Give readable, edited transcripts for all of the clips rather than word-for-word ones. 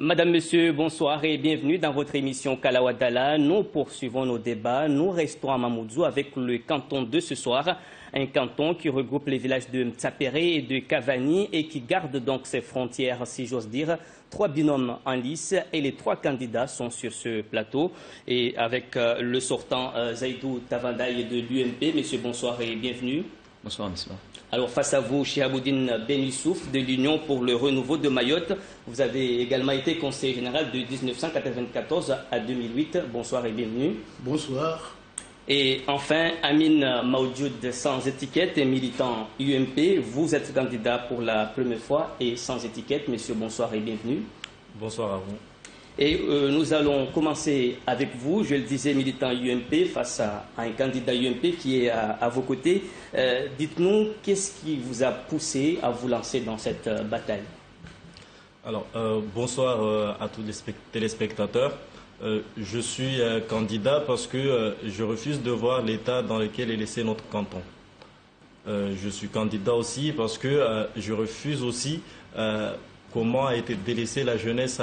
Madame, Monsieur, bonsoir et bienvenue dans votre émission Kalawadala. Nous poursuivons nos débats. Nous restons à Mamoudzou avec le canton de ce soir. Un canton qui regroupe les villages de Mtsapéré et de Cavani et qui garde donc ses frontières, si j'ose dire. 3 binômes en lice et les 3 candidats sont sur ce plateau. Et avec le sortant Zaïdou Tavandaï de l'UMP. Monsieur, bonsoir et bienvenue. Bonsoir, monsieur. Alors face à vous, Chihaboudine Benissouf de l'Union pour le renouveau de Mayotte. Vous avez également été conseiller général de 1994 à 2008. Bonsoir et bienvenue. Bonsoir. Et enfin, Amine Maoujoud, sans étiquette et militant UMP. Vous êtes candidat pour la première fois et sans étiquette. Messieurs, bonsoir et bienvenue. Bonsoir à vous. Et nous allons commencer avec vous, je le disais, militant UMP, face à un candidat UMP qui est à vos côtés. Dites-nous, qu'est-ce qui vous a poussé à vous lancer dans cette bataille? Alors, bonsoir à tous les téléspectateurs. Je suis candidat parce que je refuse de voir l'état dans lequel est laissé notre canton. Je suis candidat aussi parce que je refuse aussi comment a été délaissée la jeunesse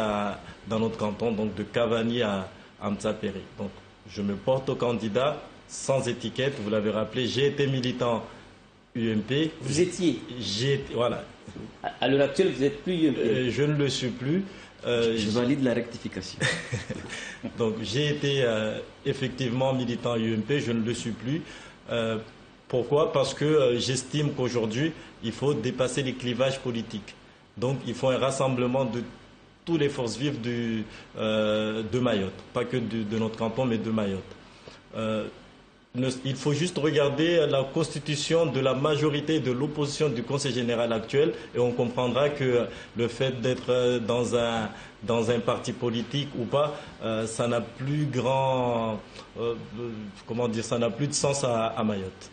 dans notre canton, donc de Cavani à Mtsapéré. Donc, je me porte au candidat sans étiquette. Vous l'avez rappelé, j'ai été militant UMP. Vous étiez? Voilà. À l'heure actuelle, vous n'êtes plus UMP? Je ne le suis plus. Je valide la rectification. Donc, j'ai été effectivement militant UMP, je ne le suis plus. Pourquoi? Parce que j'estime qu'aujourd'hui, il faut dépasser les clivages politiques. Donc, il faut un rassemblement de toutes les forces vives de Mayotte. Pas que de notre canton, mais de Mayotte. Il faut juste regarder la constitution de la majorité de l'opposition du Conseil général actuel et on comprendra que le fait d'être dans un parti politique ou pas, ça n'a plus ça n'a plus de sens à Mayotte.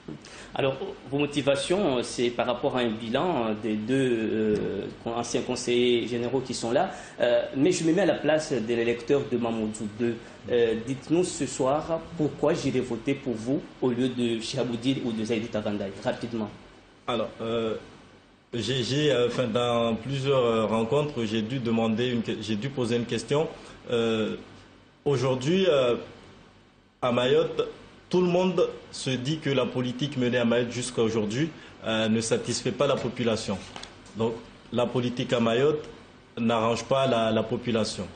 Alors, vos motivations, c'est par rapport à un bilan des 2 anciens conseillers généraux qui sont là. Mais je me mets à la place de l'électeur de Mamoudzou 2. Dites-nous ce soir pourquoi j'irai voter pour vous au lieu de Chihaboudine ou de Zaïdou Tavandaï, rapidement. Alors, dans plusieurs rencontres, j'ai dû poser une question. Aujourd'hui, à Mayotte, tout le monde se dit que la politique menée à Mayotte jusqu'à aujourd'hui ne satisfait pas la population. Donc, la politique à Mayotte n'arrange pas la population.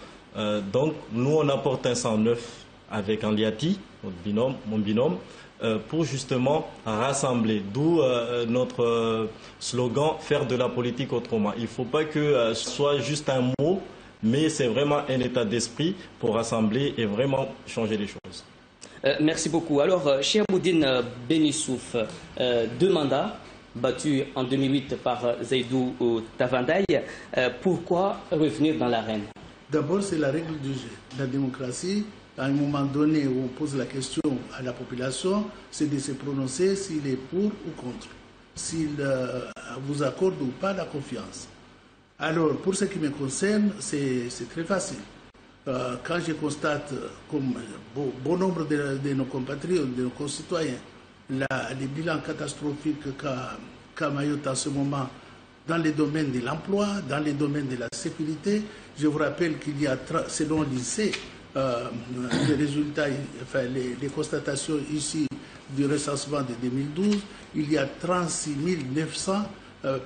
Donc, nous, on apporte un sang neuf avec Anliati, mon binôme, pour justement rassembler. D'où notre slogan « Faire de la politique autrement ». Il ne faut pas que ce soit juste un mot, mais c'est vraiment un état d'esprit pour rassembler et vraiment changer les choses. Merci beaucoup. Alors, Chihaboudine Benissouf, 2 mandats battus en 2008 par Zaïdou Tavandaï. Pourquoi revenir dans l'arène? D'abord, c'est la règle du jeu. La démocratie, à un moment donné où on pose la question à la population, c'est de se prononcer s'il est pour ou contre, s'il vous accorde ou pas la confiance. Alors, pour ce qui me concerne, c'est très facile. Quand je constate, comme bon nombre de nos compatriotes, de nos concitoyens, les bilans catastrophiques qu'a Mayotte en ce moment dans les domaines de l'emploi, dans les domaines de la sécurité, je vous rappelle qu'il y a, selon l'INSEE, les résultats, enfin les constatations ici du recensement de 2012, il y a 36 900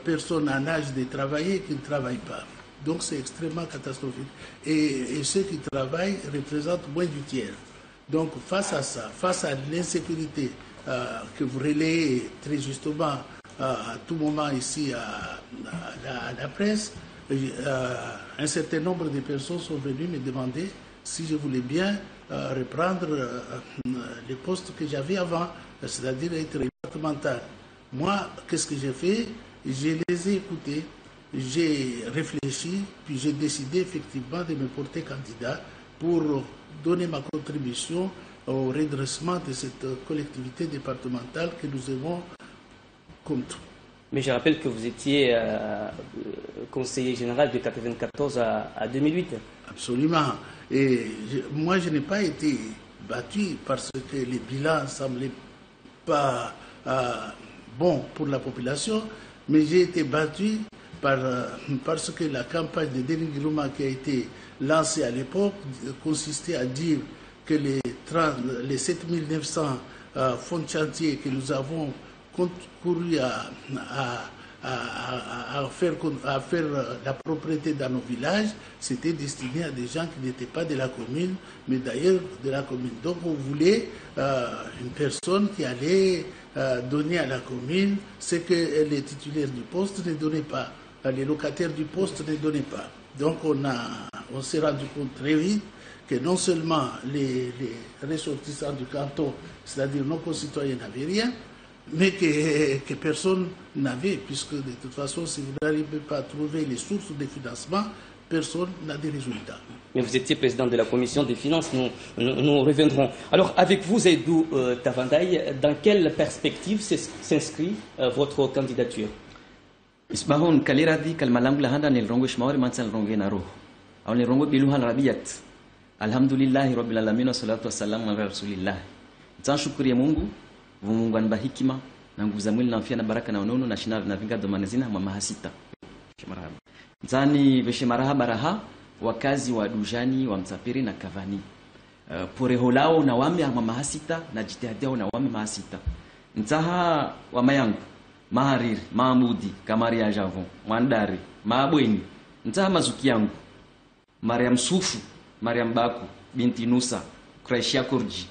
personnes en âge de travailler qui ne travaillent pas. Donc c'est extrêmement catastrophique. Et ceux qui travaillent représentent moins du tiers. Donc face à ça, face à l'insécurité que vous relayez très justement à tout moment ici à la presse, un certain nombre de personnes sont venues me demander si je voulais bien reprendre les postes que j'avais avant, c'est-à-dire être départemental. Moi, qu'est-ce que j'ai fait? Je les ai écoutés. J'ai réfléchi, puis j'ai décidé effectivement de me porter candidat pour donner ma contribution au redressement de cette collectivité départementale que nous avons contre. Mais je rappelle que vous étiez conseiller général de 1994 à 2008. Absolument. Et moi, je n'ai pas été battu parce que les bilans ne semblaient pas bons pour la population, mais j'ai été battu parce que la campagne de dénigrement qui a été lancé à l'époque consistait à dire que les 7900 fonds de chantier que nous avons concouru à faire la propriété dans nos villages, c'était destiné à des gens qui n'étaient pas de la commune, mais d'ailleurs de la commune. Donc on voulait une personne qui allait donner à la commune ce que les titulaires du poste ne donnaient pas, les locataires du poste ne donnaient pas. Donc on s'est rendu compte très vite que non seulement les ressortissants du canton, c'est-à-dire nos concitoyens, n'avaient rien, mais que personne n'avait, puisque de toute façon, si vous n'arrivez pas à trouver les sources de financement, personne n'a des résultats. Mais vous étiez président de la commission des finances, nous reviendrons. Alors, avec vous, Zaidou Tavandaï, dans quelle perspective s'inscrit votre candidature? Ismahon kaliradi kalmalangu lahanda nilrongo ishmaori mansa nilrongo naro. Au nilrongo biluhan rabiyat. Alhamdulillahi rabbil alamin wa salatu wassalamu ala rasulillah. Ntan shukuri ya Mungu, Mungu anba hikima na nguvu za mwili na afya na baraka na unono na shina na vinga domanezina mama hasita. Shemarahaba. Nzani veshe maraha wakazi wa Dujani wa Mtsapiri na Kavani. Poreholao na wame mama hasita na jitihadiao na wame mahasita. Ntaha wa mayangu Mahariri, Mahamudi, Kamaria Javon, Mwandari, Maabweni, Ntaha mazuki yangu Mariam Sufu, Mariam Baku, binti Nusa, Kraishia Kurji,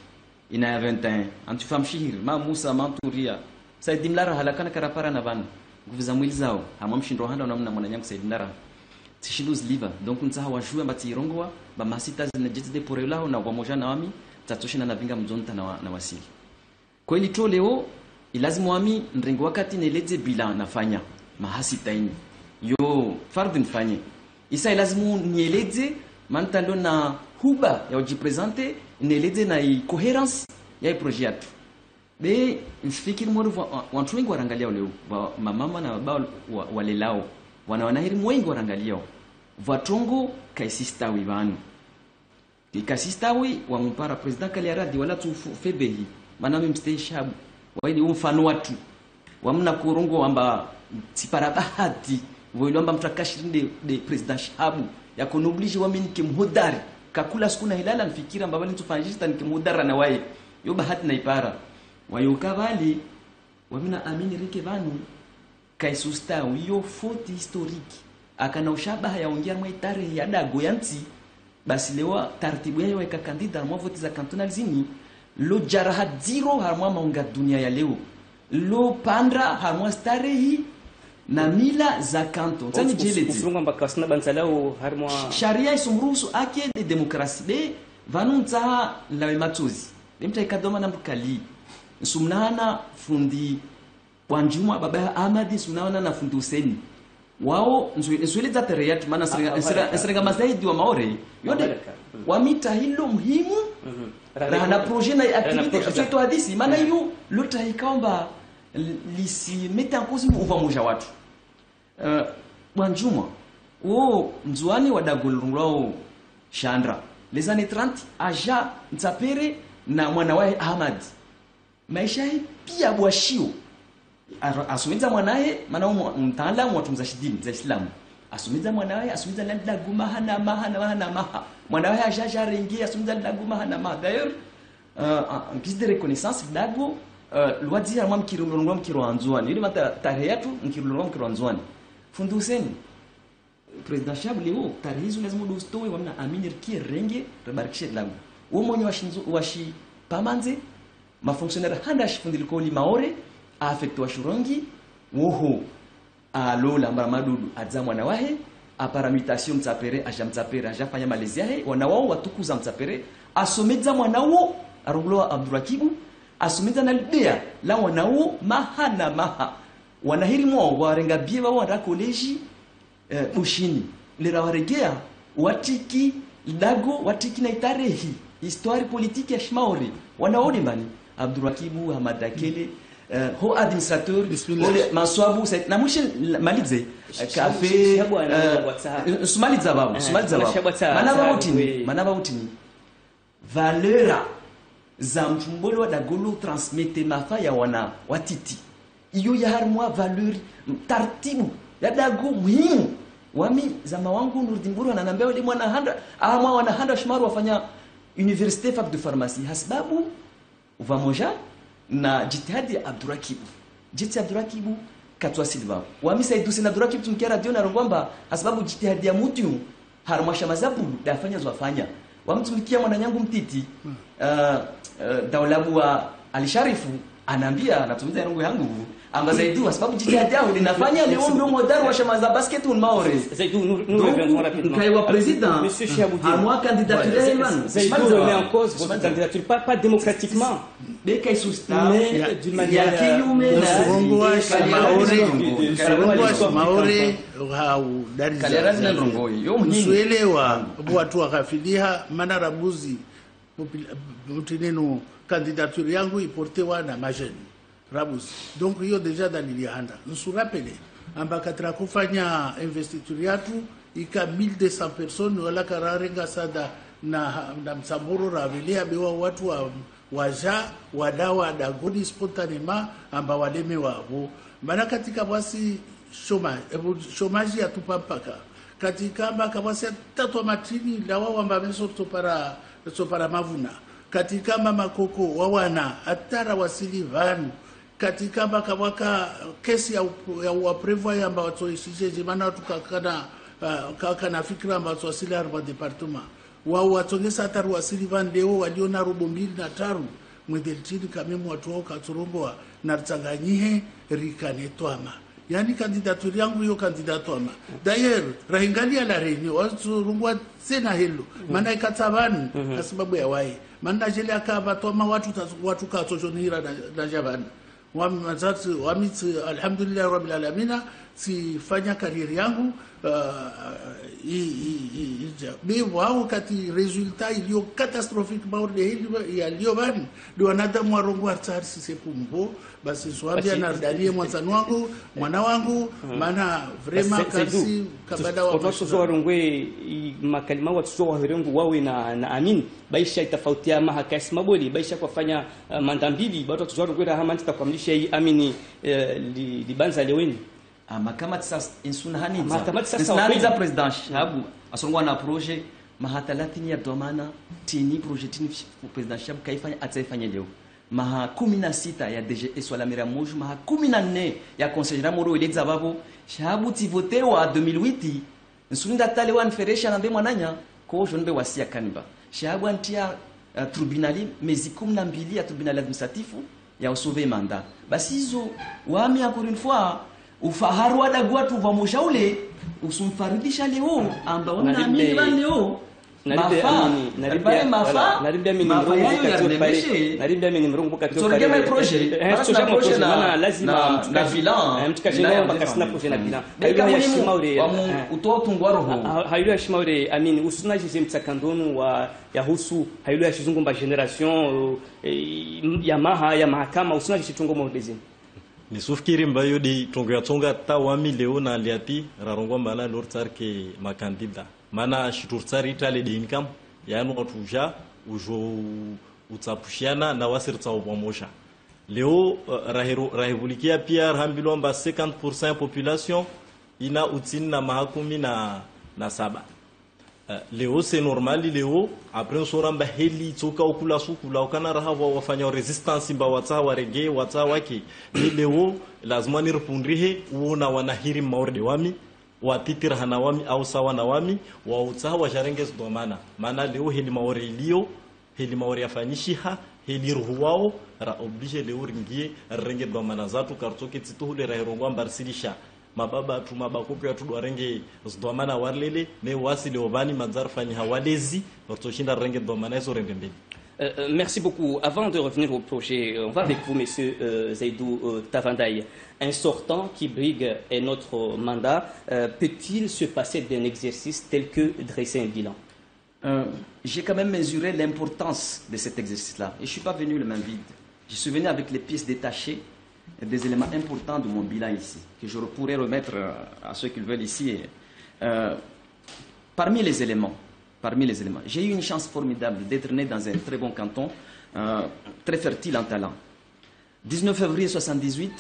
Inaya 21, Antufam Shihiri, Ma Musa, Manturia, Saidi Mlara halakana karapara na vanu, nguvu za mwili zao, hamamshindo handa wanamuna mwananyangu Saidi Mlara. Tishiluz liva, donc Ntaha wajua mbati irongwa, ba masita zinajiti de porelao na wamoja na wami, tatoshina na vinga mzonta na wasili. Kwa ili to leo, ilazimu wami nrengo wakati neleze bila nafanya, mahasita ini. Yo, fardi nifanye. Isa ilazimu nieleze, mantalo na huba ya ujipresente, nieleze na coherence ya projet yatu. Be, nfikiri mwuru wantu wengi warangalia leo, mamama na baba walelao, wanahiri mwengi warangalia. Vatongo kaisistawi vanu. Kaisistawi wa mpara president Kaliaradi wala tufu febehi, manami mstei shabu. Waili umfano watu wamna kurongo amba siparabahati voilo amba mtakashirinde de president shabu ya konoblige wamini kimhodari kakula siku na hilala nfikira amba bali tufanjista nikimhodara na wae yo bahati na ipara wayo kavali wamina amini rike vanu kaisusta wiyo foti historiki akana ushabaha ya ongea mwa tarehe ya dago yanti basi lewa taratibu yayo weka kandida mwa voti za cantonal zini lo jaraha zero harmwa maunga dunia ya leo lo pandra harmwa starehi na mila za kanto tani jeledi ufunga mbakasna bansalao harmwa sharia isumruhusu ake de demokrasi be vanunza la matozi lemta ikadoma na mkali sumnana fundi wanjuma baba Ahmadi sumnana na fundi Hussein wao nzwele za tarehe yatu maana seranga mazaidi wa maore yode wamita hilo muhimu rahana projet na activité surtout hadisi maana hiyo lota ikaomba lisi meta en cause uvamoja watu Wanjuma mzuani wa dagolungao Chandra les années 30 aja Mtsapere na mwanawe Ahmad maisha pia bwashio asumiza mwanae maana mtaalamu wa tunza shidini za Islam asumiza mwanae asumiza landagu mahana mwanae ajaja rengi asumiza landagu mahana d'ailleurs en guise de reconnaissance dago lwadi ya mkiro anzuani ili mata tarehe yetu mkiro anzuani Fundi Hussein president Shabu leo tarehe hizo lazima dostoe wamna amini rkie renge rebarikishe dago uo mwenye washi pamanze ma fonctionnaire handa shifundiliko li maore affecte wa shurongi woho alola maramadudu adza mwana wahe aparamutation Mtsapere ajafanya malezi yahe wana wao watukuza Mtsapere asomedza mwana wao arugloa Abdurakibu asomedza na lidea la wana wao maha wanahiri mwa warenga bie wao wa college ushini lera waregea watiki dago watiki na tarehi histoire politique ya Shmaori wanaone bani Abdurakibu Hamadakele ho administrateur Maswabu na mwisho malize cafe Sumaliza babu manaba utini valeur za mtumbolo da golo transmete mafa ya wana watiti iyo ya harmwa valeur tartibu ya dago muhimu wami zama wangu Nurdimburu ananiambia wale wanahanda Shimaru wafanya universite fac de pharmacie hasbabu uvamoja na jitihadi ya Abdurakibu jiti Abdurakibu katwa silva wami Saidu sina Abdurakibu tumkia radio na rongwamba hasbabu jitihadi ya mutu harmasha mazabu dafanya zwafanya wamtumikia mwananyangu mtiti daulabu wa Alisharifu anaambia natumiza yangu yangu amba Zaidu kwa sababu jitihadi yao linafanya leo ndio modern wa chama za basket Maore Zaidu nous reviendrons rapidement mkaiwa président monsieur Chiaboudi moi candidature Ivan Zaidu remet en cause votre candidature pas démocratiquement mais qu'il sousta mais d'une manière Maore hau Kalera Ndongoi yo msuelewa watu wakafidia mana rabuzi mutineno candidature yangu iportewa na majeni Rabus. Donc hiyo deja dalilianda. Nsurapele ambaka kufanya investiture yatu ika 1200 personnes wala kararenga sada na msamburu ravelia bewa watu waja wadawa da godi spontanema amba waleme wao. Maana katika basi chômage atupampaka. Katika amba basi tatu matini la wao amba meso para mavuna. Katika mama koko wawana atara wasili vanu katika bakawaka kesi ya uaprevo yamba watoishije jimana tukakana kakana fikra amba wasili arba departement wao watongesa ataru wasili vandeo waliona robo 2 mwedeltini kamemu watu wao katuromboa na tsanganyihe rikanetwama yani candidature yangu hiyo candidatwama d'ailleurs rahingalia la reunion watu rungwa sena helo maana ikatabani kwa sababu ya wae maana jele akabatoma watu katojonira na javana wamiti alhamdulillah rabbil alamin sifanya karieri yangu wao kati resultat iliyo catastrophique baurde iliyo bani ndio wanadamu warongo atari sisi kumbo basi swambia na danie mwana wangu maana vraiment kasi kabada wa watu warongwe makalima watu waherengu wawe na amini baisha itafautia mahakasi maboli baisha kufanya mandambili watu warongwe rahamani takwamlisha hii amini libanza leweni mahakama sasa insuna hanidza president Shabu asongwa na projet maha 30 ya domana tini projet tini president Shabu kaifanya ataifanya leo maha 16 ya DG swala mira moju maha 14 ya conseil ramoro iledza babo Shabu tivote wa 2008 nsunda tale wan feresha nambe mwananya ko jonbe wasia kaniba Shabu antia tribunali mezi 12 ya tribunal administratif ya usove manda basi hizo wami encore une fois ufaharu adagwa tuva moshaule usumfaridisha leo amba ona mimi leo naribia mini mrongo katio pale projet na lazima mtukajina bakasina projet na bila hayo ya shimaure utotungwa roho hayo ya shimaure amini usuna jije mtsakandonu wa yahusu hayo ya shizungumba generation ya mahakama usuna jije tungo modezi ni sufkiri mbayo di tonga ta wami leo na aliati rarongwa mbana lortar ke makandida mana shiturtsari tale de income yani watuja ujo utsapushiana na wasirtsa ubomosha leo rahibulikia pia rambilomba 50% population ina utini na mahakumi na saba leo c'est normal leo après soramba heli tsoka okula sukula okana rahawa wafanya resistance mba watsa warege watsa wake ni leo lazima nirpundrihe uona wanahiri maorde wami watitira hana wami au sawa na wami wa utsa wa jarenge zdomana maana leo heli maore ilio heli maore afanyishiha heli ruwao ra oblige leo ringie renge domana zatu kartoke tituhule rahirongwa mbarsilisha mababa tu mabakopo ya tudwa renge zdomana warlele me wasi leobani manzarfani hawalezi ortoshinda renge domana eso renge mbele. Merci beaucoup. Avant de revenir au projet, on va avec vous, monsieur Zaidou Tavandaï. Un sortant qui brigue est notre mandat. Peut-il se passer d'un exercice tel que dresser un bilan? J'ai quand même mesuré l'importance de cet exercice-là. Et je ne suis pas venu le main vide. Je suis venu avec les pièces détachées, des éléments importants de mon bilan ici, que je pourrais remettre à ceux qui le veulent ici. Parmi les éléments, j'ai eu une chance formidable d'être né dans un très bon canton, très fertile en talent. 19 février 1978,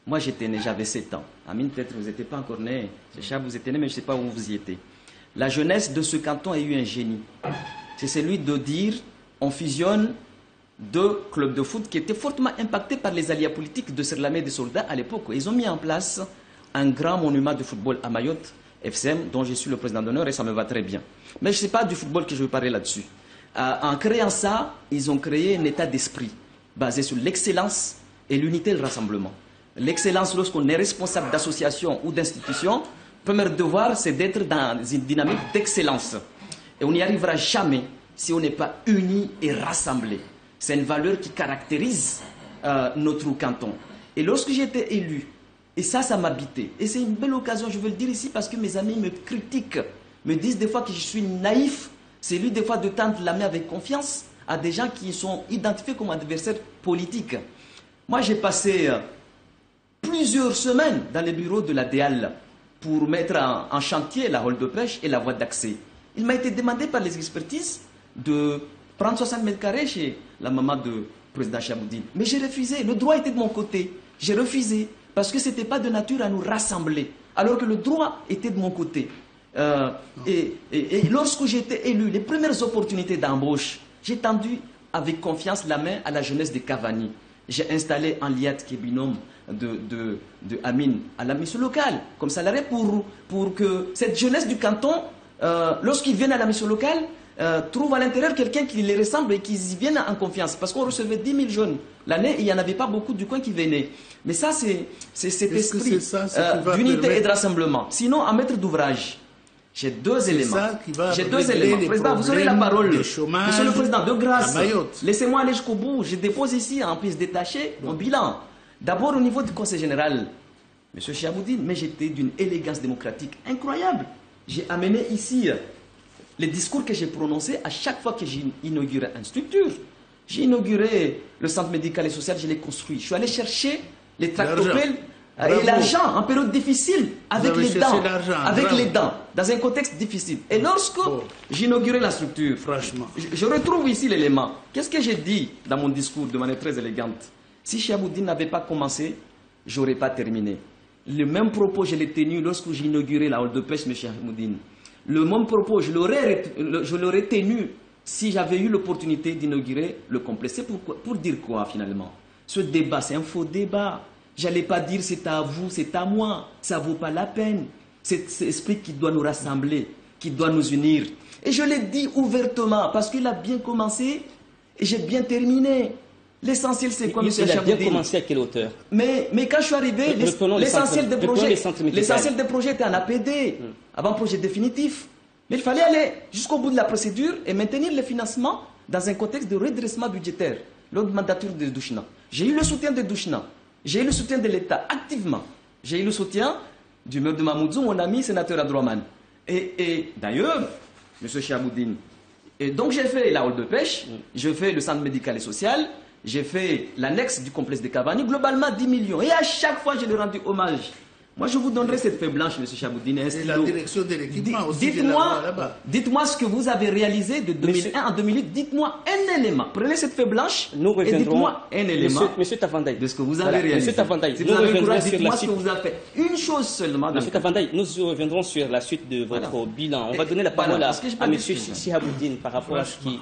Moi, j'étais né, j'avais 7 ans. Amine, peut-être vous n'étiez pas encore né. Chab, vous étiez né, mais je ne sais pas où vous y étiez. La jeunesse de ce canton a eu un génie. C'est celui de dire, on fusionne deux clubs de foot qui étaient fortement impactés par les aléas politiques de l'armée des soldats à l'époque. Ils ont mis en place un grand monument de football à Mayotte, FCM, dont je suis le président d'honneur et ça me va très bien. Mais je ne sais pas du football que je veux parler là-dessus. En créant ça, ils ont créé un état d'esprit basé sur l'excellence et l'unité et le rassemblement. L'excellence, lorsqu'on est responsable d'association ou d'institution, le premier devoir, c'est d'être dans une dynamique d'excellence. Et on n'y arrivera jamais si on n'est pas unis et rassemblés. C'est une valeur qui caractérise notre canton. Et lorsque j'ai été élu, et ça m'habitait. Et c'est une belle occasion, je veux le dire ici, parce que mes amis me critiquent, me disent des fois que je suis naïf. C'est lui des fois de tendre la main avec confiance à des gens qui sont identifiés comme adversaires politiques. Moi, j'ai passé plusieurs semaines dans les bureaux de la DEAL pour mettre en chantier la hall de pêche et la voie d'accès. Il m'a été demandé par les expertises de prendre 60 mètres carrés chez la maman du président Chaboudine. Mais j'ai refusé. Le droit était de mon côté. J'ai refusé parce que ce n'était pas de nature à nous rassembler. Alors que le droit était de mon côté. Et lorsque j'étais élu, les premières opportunités d'embauche, j'ai tendu avec confiance la main à la jeunesse de Cavani. J'ai installé un liat qui est binôme de Amine à la mission locale, comme salarié pour que cette jeunesse du canton, lorsqu'ils viennent à la mission locale, trouve à l'intérieur quelqu'un qui les ressemble et qu'ils viennent en confiance. Parce qu'on recevait 10 000 jeunes l'année et il n'y en avait pas beaucoup du coin qui venaient. Mais ça, c'est cet esprit d'unité et de rassemblement. Sinon, en maître d'ouvrage, j'ai deux éléments. J'ai deux éléments. Président, vous aurez la parole. Monsieur le Président, de grâce, laissez-moi aller jusqu'au bout. Je dépose ici en pièces détachées mon bilan. D'abord au niveau du Conseil général, Monsieur Chaboudine, mais j'étais d'une élégance démocratique incroyable. J'ai amené ici les discours que j'ai prononcés à chaque fois que j'ai inauguré une structure. J'ai inauguré le centre médical et social, je l'ai construit. Je suis allé chercher les tractopelles et l'argent en période difficile, avec les dents, dans un contexte difficile. Et lorsque j'ai inauguré la structure, franchement, je retrouve ici l'élément. Qu'est-ce que j'ai dit dans mon discours de manière très élégante? Si Chaboudine n'avait pas commencé, je n'aurais pas terminé. Le même propos, je l'ai tenu lorsque j'ai inauguré la hall de pêche, M. Chaboudine. Le même propos, je l'aurais tenu si j'avais eu l'opportunité d'inaugurer le complexe. C'est pour dire quoi finalement? Ce débat, c'est un faux débat. Je n'allais pas dire c'est à vous, c'est à moi. Ça ne vaut pas la peine. C'est cet esprit qui doit nous rassembler, qui doit nous unir. Et je l'ai dit ouvertement parce qu'il a bien commencé et j'ai bien terminé. L'essentiel, c'est quoi, M. Chaboudine? Il a bien commencé à quelle hauteur? Mais quand je suis arrivé, l'essentiel des projets était en APD, avant projet définitif. Mais il fallait aller jusqu'au bout de la procédure et maintenir le financement dans un contexte de redressement budgétaire, lors de mandature de Douchna. J'ai eu le soutien de Douchna, j'ai eu le soutien de l'État activement, j'ai eu le soutien du maire de Mamoudzou, mon ami sénateur Adroman. Et d'ailleurs, M. Chaboudine, et donc j'ai fait la hall de pêche, j'ai fait le centre médical et social, j'ai fait l'annexe du complexe de Cavani, globalement 10 millions. Et à chaque fois, je lui ai rendu hommage. Moi, je vous donnerai cette feuille blanche, M. Chaboudine. Et la direction de l'équipement aussi. Dites-moi ce que vous avez réalisé de 2001 à 2008. Dites-moi un élément. Prenez cette feuille blanche et dites-moi un élément Monsieur Tavandaï, de ce que vous avez réalisé. Monsieur Tavandaï, si vous avez le courage, dites-moi ce que vous avez fait. Une chose seulement. Monsieur Tavandaï, nous reviendrons sur la suite de votre bilan. On va donner la parole à M. Chaboudine par rapport à ce qui...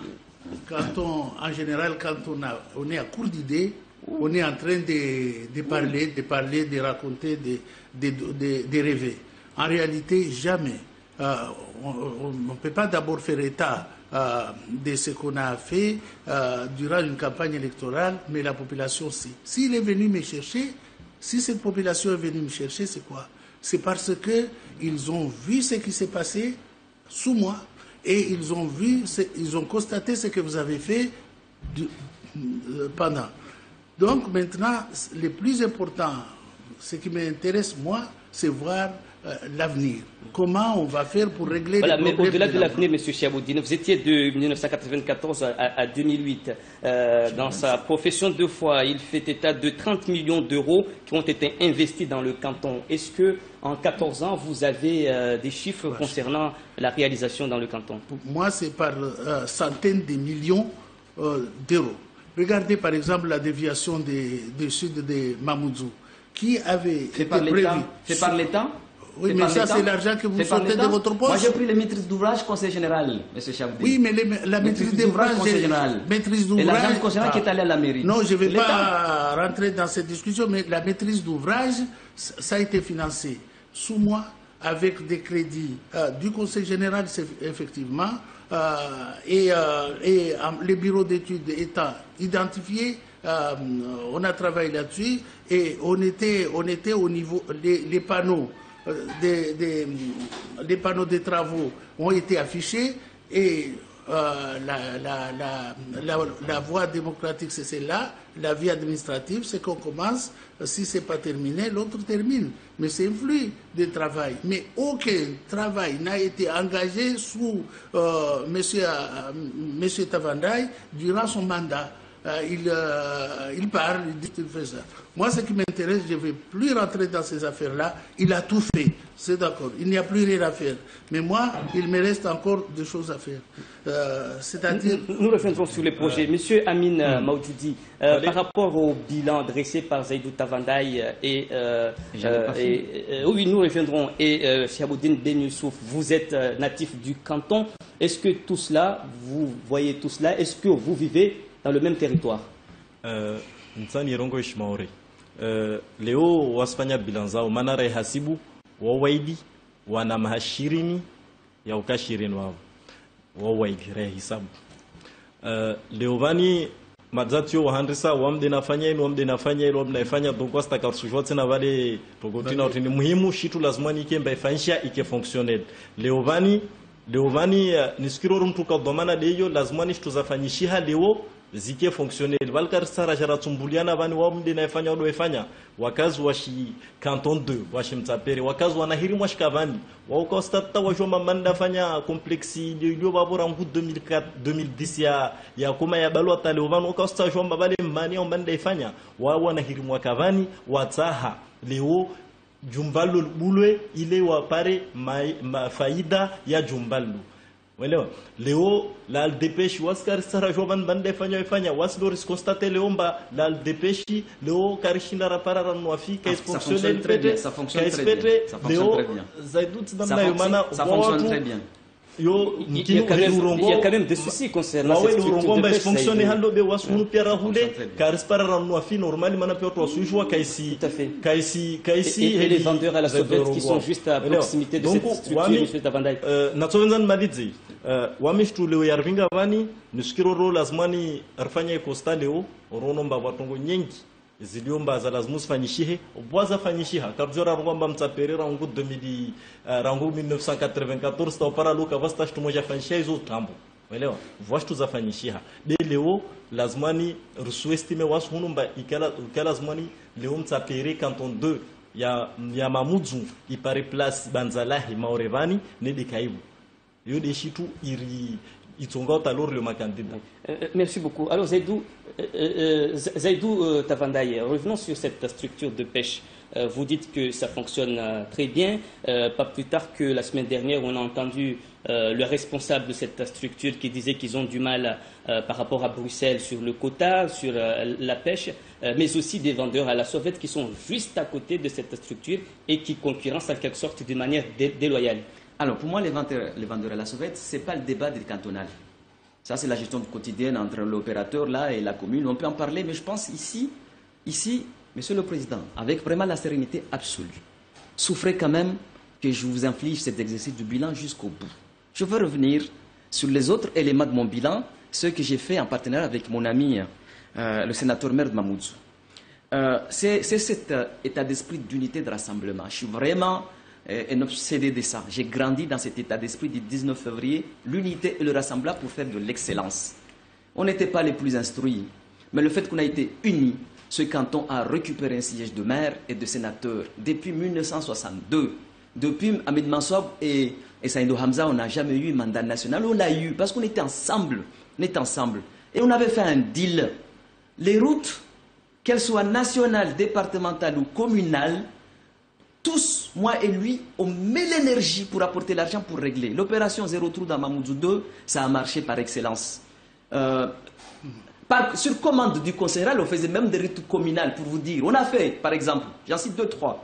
En général, quand on est à court d'idées, on est en train de parler, de raconter, de rêver. En réalité, jamais. On ne peut pas d'abord faire état de ce qu'on a fait durant une campagne électorale, mais la population, si. S'il est venu me chercher, si cette population est venue me chercher, c'est quoi? C'est parce qu'ils ont vu ce qui s'est passé sous moi. Et ils ont constaté ce que vous avez fait pendant. Donc maintenant, le plus important, ce qui m'intéresse moi, c'est voir l'avenir. Comment on va faire pour régler les problèmes. Mais au-delà de l'avenir, M. Chaboudine, vous étiez de 1994 à 2008. Dans sa profession de foi, il fait état de 30 millions d'euros qui ont été investis dans le canton. Est-ce que en 14 ans, vous avez des chiffres concernant la réalisation dans le canton? Pour moi, c'est par centaines de millions d'euros. Regardez par exemple la déviation du sud de Mamoudzou. qui avait été par prévu. Fait par l'État. Oui, mais ça, c'est l'argent que vous sortez de votre poche. Moi, j'ai pris les maîtrises d'ouvrage, conseil général, M. Chabdi. Oui, mais la maîtrise d'ouvrage, conseil général. Maîtrise d'ouvrage. Et l'agent conseil général qui est allé à la mairie. Non, je ne vais pas rentrer dans cette discussion, mais la maîtrise d'ouvrage, ça a été financé sous moi avec des crédits du conseil général, effectivement, et les bureaux d'études étant identifiés. On a travaillé là-dessus et on était au niveau les panneaux. Les panneaux des travaux ont été affichés et la voie démocratique, c'est celle-là. La vie administrative, c'est qu'on commence. Si ce n'est pas terminé, l'autre termine. Mais c'est un flux de travail. Mais aucun travail n'a été engagé sous M. Tavandaï durant son mandat. Il parle, il dit qu'il fait ça. Moi, ce qui m'intéresse, je ne vais plus rentrer dans ces affaires-là. Il a tout fait, c'est d'accord. Il n'y a plus rien à faire. Mais moi, il me reste encore des choses à faire. C'est-à-dire... Nous reviendrons sur les projets. Monsieur Amin Maudjoudi, par rapport au bilan dressé par Zaidou Tavandaï oui, nous reviendrons. Et Chiaboudine Ben Youssouf, vous êtes natif du canton. Est-ce que tout cela, vous voyez tout cela, est-ce que vous vivez dans le même territoire? Nsani rongo ishmaore. Leo wasfanya bilanza manara hasibu wawaidi wana mahashirini ya ukashirini wao wawaidi rehisabu. Leo vani madzatio wahandisa wamde nafanya ino wamde nafanya ilo wamde nafanya donc wasta karsujwatse na vale togotina utini muhimu shitu lazima nikemba ifanisha ike fonctionnel. Leo vani niskiro rumtuka domana deyo lazima nishtuzafanyishiha leo zike fonctionnel valkar sara jara tumbuliana vani wamde naifanya wado ifanya wakazi washi canton 2 washi mtapere wakazi wanahiri mwashikavani waukostata wajoma manda fanya complexi ndio babora ngu 2004 2010 ya kuma ya balwa talevano wakosta jomba bale mani manda ifanya wanahiri mwakavani wataha leo jumbalu bulwe ile wapare faida ya jumbalu. Welewa leo la depeshi waskar sara jovan bande fanya wasloris constate leomba la depeshi leo karishinda rapara ranwafi kais fonctionne très bien, ça fonctionne très bien, ça fonctionne très bien. Ça fonctionne très bien. Il y a quand même des soucis concernant cette structure de pêche. Fonctionne hando be wasunu piara hule karispara ranwafi normali mana pioto wasujwa kaisi et les vendeurs à la sauvette qui sont juste à proximité de cette structure, monsieur Tavandaï. Natsovenzan madidzi wamishtu leo yarvinga vani niskiroro lazimani arfanya costa leo oronomba watongo nyengi ziliomba za lazima fanyishihe bwaza fanyishiha kabjora rongomba mtsaperera rangu 2000 rangu 1994 sta para luka vasta shtumoja fanyishiha hizo tambo uelewa vwashtu za fanyishiha de leo lazimani rusuestime washunumba ikala lazimani leo mtsapere canton 2 ya mamudzu ipare place banzalahi maorevani ne de kaibu. Merci beaucoup. Alors Zaidou Tavandaï, revenons sur cette structure de pêche. Vous dites que ça fonctionne très bien. Pas plus tard que la semaine dernière, on a entendu le responsable de cette structure qui disait qu'ils ont du mal par rapport à Bruxelles sur le quota, sur la pêche, mais aussi des vendeurs à la sauvette qui sont juste à côté de cette structure et qui concurrencent en quelque sorte de manière déloyale. Alors, pour moi, les vendeurs à la sauvette, ce n'est pas le débat des cantonales. Ça, c'est la gestion quotidienne entre l'opérateur là et la commune. On peut en parler, mais je pense ici, Monsieur le Président, avec vraiment la sérénité absolue, souffrez quand même que je vous inflige cet exercice du bilan jusqu'au bout. Je veux revenir sur les autres éléments de mon bilan, ceux que j'ai fait en partenariat avec mon ami, le sénateur Merd Mamoudzou. C'est cet état d'esprit d'unité de rassemblement. Je suis vraiment un obsédé de ça. J'ai grandi dans cet état d'esprit du 19 février, l'unité et le rassemblement pour faire de l'excellence. On n'était pas les plus instruits, mais le fait qu'on a été unis, ce canton a récupéré un siège de maire et de sénateur depuis 1962. Depuis Ahmed Mansoub et Saïdou Hamza, on n'a jamais eu mandat national. On l'a eu parce qu'on était ensemble. Et on avait fait un deal. Les routes, qu'elles soient nationales, départementales ou communales, tous, moi et lui, on met l'énergie pour apporter l'argent pour régler. L'opération Zéro Trou dans Mamoudzou 2, ça a marché par excellence. Sur commande du conseil général, on faisait même des routes communales pour vous dire. On a fait, par exemple, j'en cite 2-3,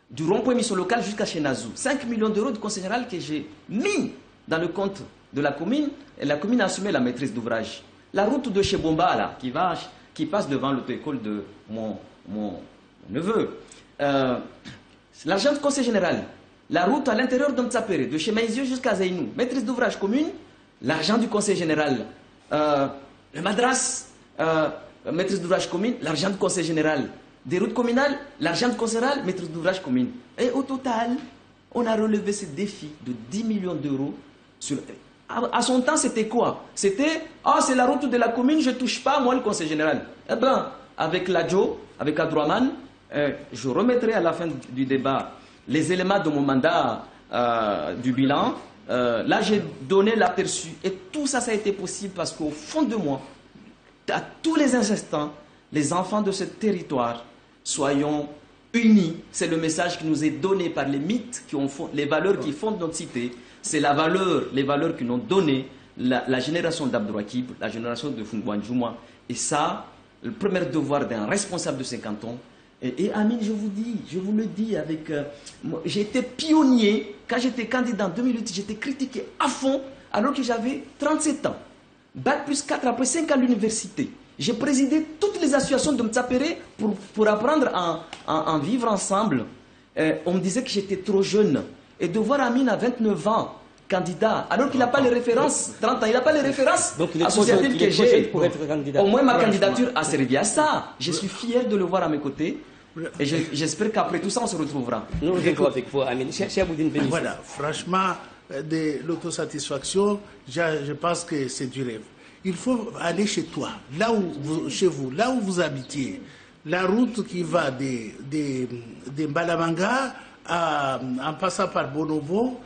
du rond-point mission local jusqu'à chez Nazou. 5 millions d'euros du conseil général que j'ai mis dans le compte de la commune, et la commune a assumé la maîtrise d'ouvrage. La route de chez Bomba, là, qui passe devant l'auto-école de mon neveu. L'argent du conseil général. La route à l'intérieur de Mtsapere, de chez Maïzieux jusqu'à Zeynou. Maîtrise d'ouvrage commune, l'argent du conseil général. Le madras, maîtrise d'ouvrage commune, l'argent du conseil général. Des routes communales, l'argent du conseil général, maîtrise d'ouvrage commune. Et au total, on a relevé ce défi de 10 millions d'euros. À son temps, c'était quoi? C'était, c'est la route de la commune, je ne touche pas, moi, le conseil général. Eh bien, avec l'Adjo, avec Adrouaman, je remettrai à la fin du débat les éléments de mon mandat du bilan. Là, j'ai donné l'aperçu. Et tout ça, ça a été possible parce qu'au fond de moi, à tous les instants, les enfants de ce territoire, soyons unis. C'est le message qui nous est donné par les mythes, les valeurs qui fondent notre cité. C'est les valeurs qui nous ont donné la génération d'Abdourakib, la génération de Fungouan Djouma. Et ça, le premier devoir d'un responsable de ces cantons. Et Amine, je vous le dis, j'ai été pionnier. Quand j'étais candidat en 2008, j'étais critiqué à fond alors que j'avais 37 ans. Bac plus 4 après 5 ans à l'université. J'ai présidé toutes les associations de Mtsapere pour apprendre à vivre ensemble. On me disait que j'étais trop jeune. Et de voir Amine à 29 ans, candidat, alors qu'il n'a pas les références, 30 ans, il n'a pas les références associatives que j'ai. Au moins ma candidature a servi à ça. Je suis fier de le voir à mes côtés. Et j'espère qu'après tout ça, on se retrouvera. Nous reviendrons avec vous, Amine. Voilà, franchement, de l'autosatisfaction, je pense que c'est du rêve. Il faut aller chez toi, chez vous, là où vous habitiez. La route qui va de Mbalamanga en passant par Bonobo,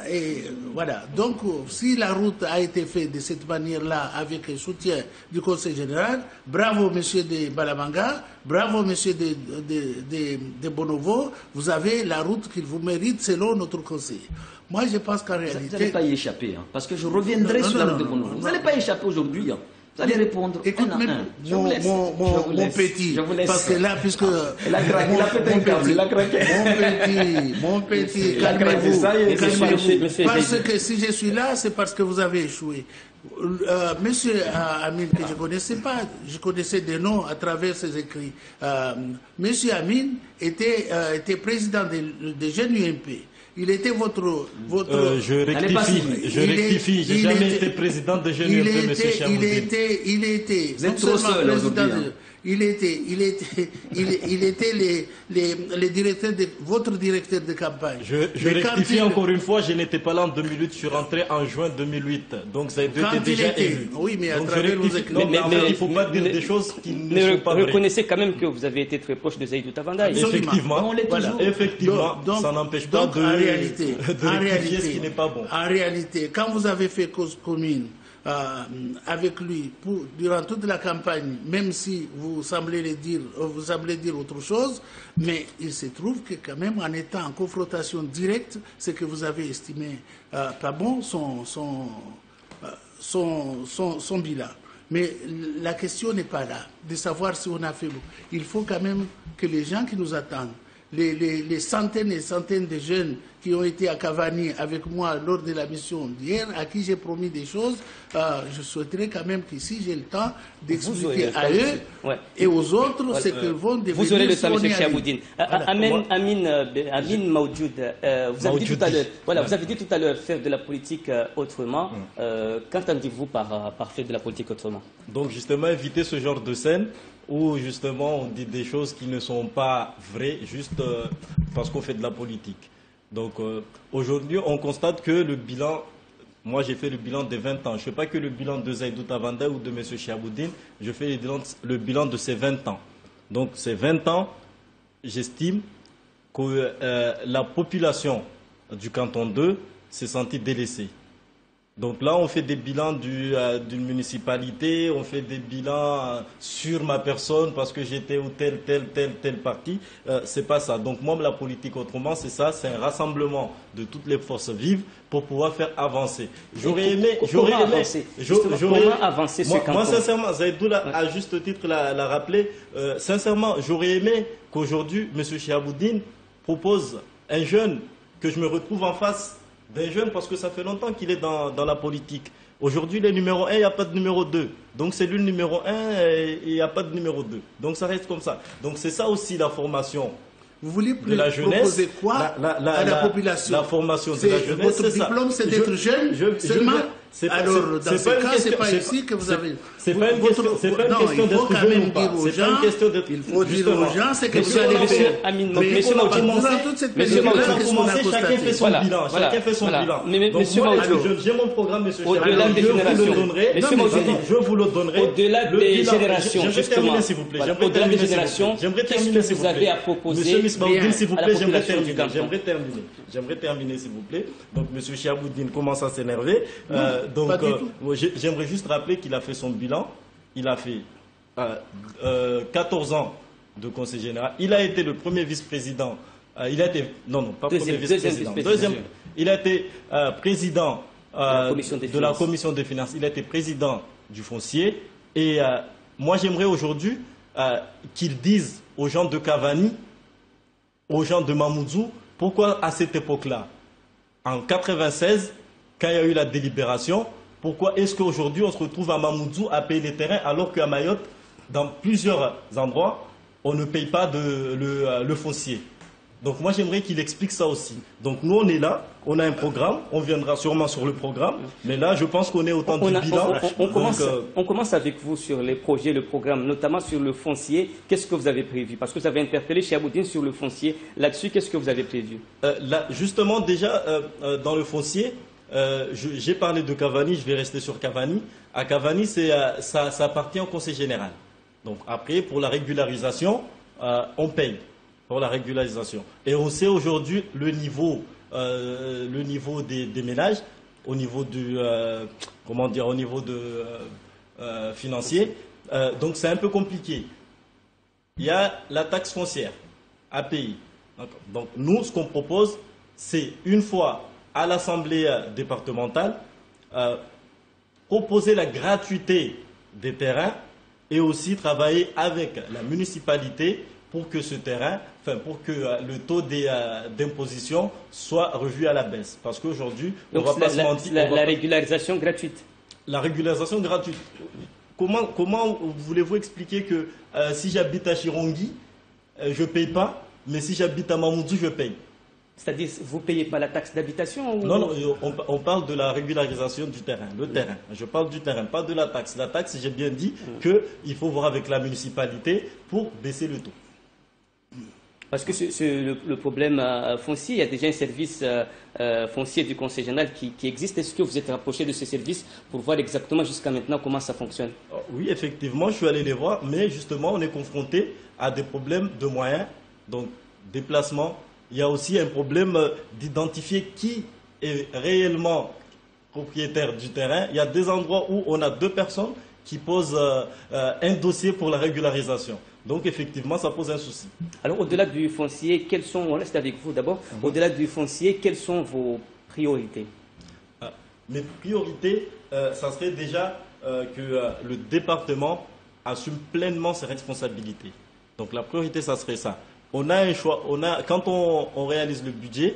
et voilà. Donc, si la route a été faite de cette manière-là, avec le soutien du Conseil général, bravo monsieur de Balamanga, bravo monsieur de Bonobo, vous avez la route qu'il vous mérite selon notre conseil. Moi, je pense qu'en réalité... Vous n'allez pas y échapper, hein, parce que je reviendrai sur la route de Bonobo. Vous n'allez pas y échapper aujourd'hui. Hein. Vous allez répondre. Écoute, mon petit, parce que là, puisque mon petit, calmez-vous. Parce que si je suis là, c'est parce que vous avez échoué. Monsieur Amine, que je ne connaissais pas, je connaissais des noms à travers ses écrits. Monsieur Amine était président des jeunes UMP. Il était votre... Je rectifie, j'ai jamais été président de Jeunes UMP, monsieur Chamoudine. Il était... Vous êtes trop seul aujourd'hui. Il était les directeurs votre directeur de campagne. Je rectifie encore une fois, je n'étais pas là en 2008, je suis rentré en juin 2008. Donc ça a été déjà élu. Oui, mais à travers nos écrits. Mais il ne faut pas dire des choses qui ne sont pas vraies. Reconnaissez quand même que vous avez été très proche de Zaïdou Tavandaï. Effectivement, ça n'empêche pas de rectifier ce qui n'est pas bon. En réalité, quand vous avez fait cause commune, avec lui durant toute la campagne, même si vous semblez dire autre chose, mais il se trouve que quand même en étant en confrontation directe, ce que vous avez estimé pas bon, son bilan. Mais la question n'est pas là, de savoir si on a fait. Il faut quand même que les gens qui nous attendent, les centaines et centaines de jeunes qui ont été à Cavani avec moi lors de la mission d'hier, à qui j'ai promis des choses, je souhaiterais quand même qu'ici j'ai le temps d'expliquer à eux et aux autres ce qu'ils vont devenir. Vous aurez le temps, M. Chamoudine. Amine Maoujoud, vous avez dit tout à l'heure faire de la politique autrement. Qu'entendez-vous par faire de la politique autrement? Donc justement, éviter ce genre de scène où justement on dit des choses qui ne sont pas vraies juste parce qu'on fait de la politique. Donc aujourd'hui, on constate que le bilan, moi j'ai fait le bilan de 20 ans. Je ne fais pas que le bilan de Zaïdou Tavandaï ou de M. Chaboudine, je fais le bilan de ces 20 ans. Donc ces 20 ans, j'estime que la population du canton 2 s'est sentie délaissée. Donc là, on fait des bilans d'une municipalité, on fait des bilans sur ma personne parce que j'étais ou tel parti. C'est pas ça. Donc moi, la politique autrement, c'est ça, c'est un rassemblement de toutes les forces vives pour pouvoir faire avancer. J'aurais aimé avancer ce canton. Moi, sincèrement, Zaïdoula, à juste titre, l'a rappelé. Sincèrement, j'aurais aimé qu'aujourd'hui, M. Chiaboudine propose un jeune que je me retrouve en face d'un jeune parce que ça fait longtemps qu'il est dans la politique. Aujourd'hui, il est numéro 1, il n'y a pas de numéro 2. Donc c'est lui le numéro 1 et il n'y a pas de numéro 2. Donc ça reste comme ça. Donc c'est ça aussi la formation. Vous voulez de la jeunesse, proposer quoi à la population? La formation de la jeunesse. Votre diplôme, c'est d'être jeune seulement? Alors, dans ce cas, ce n'est pas ici que vous avez... C'est pas une question d'être jeune ou pas. C'est pas une question d'être... Il faut dire aux gens ce que vous allez faire. Monsieur Maudit, chacun fait son bilan. Chacun fait son bilan. Monsieur Maudit, j'ai mon programme, monsieur Chiaboudine. Au-delà des générations. Je vous le donnerai. Au-delà des générations, justement. S'il vous plaît. Au-delà des générations, qu'est-ce que vous avez à proposer? Monsieur Maudit, s'il vous plaît, j'aimerais terminer, s'il vous plaît. Donc, monsieur Chiaboudine commence à s'énerver. Donc, j'aimerais juste rappeler qu'il a fait son bilan. Il a fait 14 ans de conseil général. Il a été le premier vice-président. Il a été... Non, pas premier vice-président. Il a été président de la commission des finances. Il a été président du foncier. Et moi, j'aimerais aujourd'hui qu'ils disent aux gens de Cavani, aux gens de Mamoudzou, pourquoi à cette époque-là, en 1996, quand il y a eu la délibération, pourquoi est-ce qu'aujourd'hui on se retrouve à Mamoudzou à payer les terrains alors qu'à Mayotte, dans plusieurs endroits, on ne paye pas le foncier? Donc moi j'aimerais qu'il explique ça aussi. Donc nous on est là, on a un programme, on viendra sûrement sur le programme, mais là je pense qu'on est au temps du bilan. On commence avec vous sur les projets, le programme, notamment sur le foncier. Qu'est-ce que vous avez prévu? Parce que vous avez interpellé Chiaboudine sur le foncier. Là-dessus, qu'est-ce que vous avez prévu? Justement déjà dans le foncier, j'ai parlé de Cavani, je vais rester sur Cavani. À Cavani, ça appartient au Conseil général. Donc après, pour la régularisation, on paye pour la régularisation. Et on sait aujourd'hui le niveau des ménages, au niveau du financier. Donc c'est un peu compliqué. Il y a la taxe foncière à payer. Donc nous, ce qu'on propose, c'est une fois à l'Assemblée départementale, proposer la gratuité des terrains et aussi travailler avec la municipalité pour que ce terrain, pour que le taux d'imposition soit revu à la baisse. Parce qu'aujourd'hui, on ne va pas se mentir. La régularisation gratuite. La régularisation gratuite. Comment voulez-vous expliquer que si j'habite à Chirongui, je ne paye pas, mais si j'habite à Mamoudzou, je paye? C'est-à-dire, vous ne payez pas la taxe d'habitation ou... Non, on parle de la régularisation du terrain, le terrain. Je parle du terrain, pas de la taxe. La taxe, j'ai bien dit qu'il faut voir avec la municipalité pour baisser le taux. Parce que le problème foncier, il y a déjà un service foncier du Conseil général qui existe. Est-ce que vous êtes rapproché de ce service pour voir exactement jusqu'à maintenant comment ça fonctionne? Oui, effectivement, je suis allé les voir, mais justement, on est confronté à des problèmes de moyens, donc déplacement. Il y a aussi un problème d'identifier qui est réellement propriétaire du terrain. Il y a des endroits où on a deux personnes qui posent un dossier pour la régularisation. Donc effectivement, ça pose un souci. Alors au-delà du foncier, on reste avec vous d'abord, au-delà du foncier, quelles sont vos priorités? Mes priorités, ça serait déjà que le département assume pleinement ses responsabilités. Donc la priorité, ça serait ça. On a un choix, quand on réalise le budget,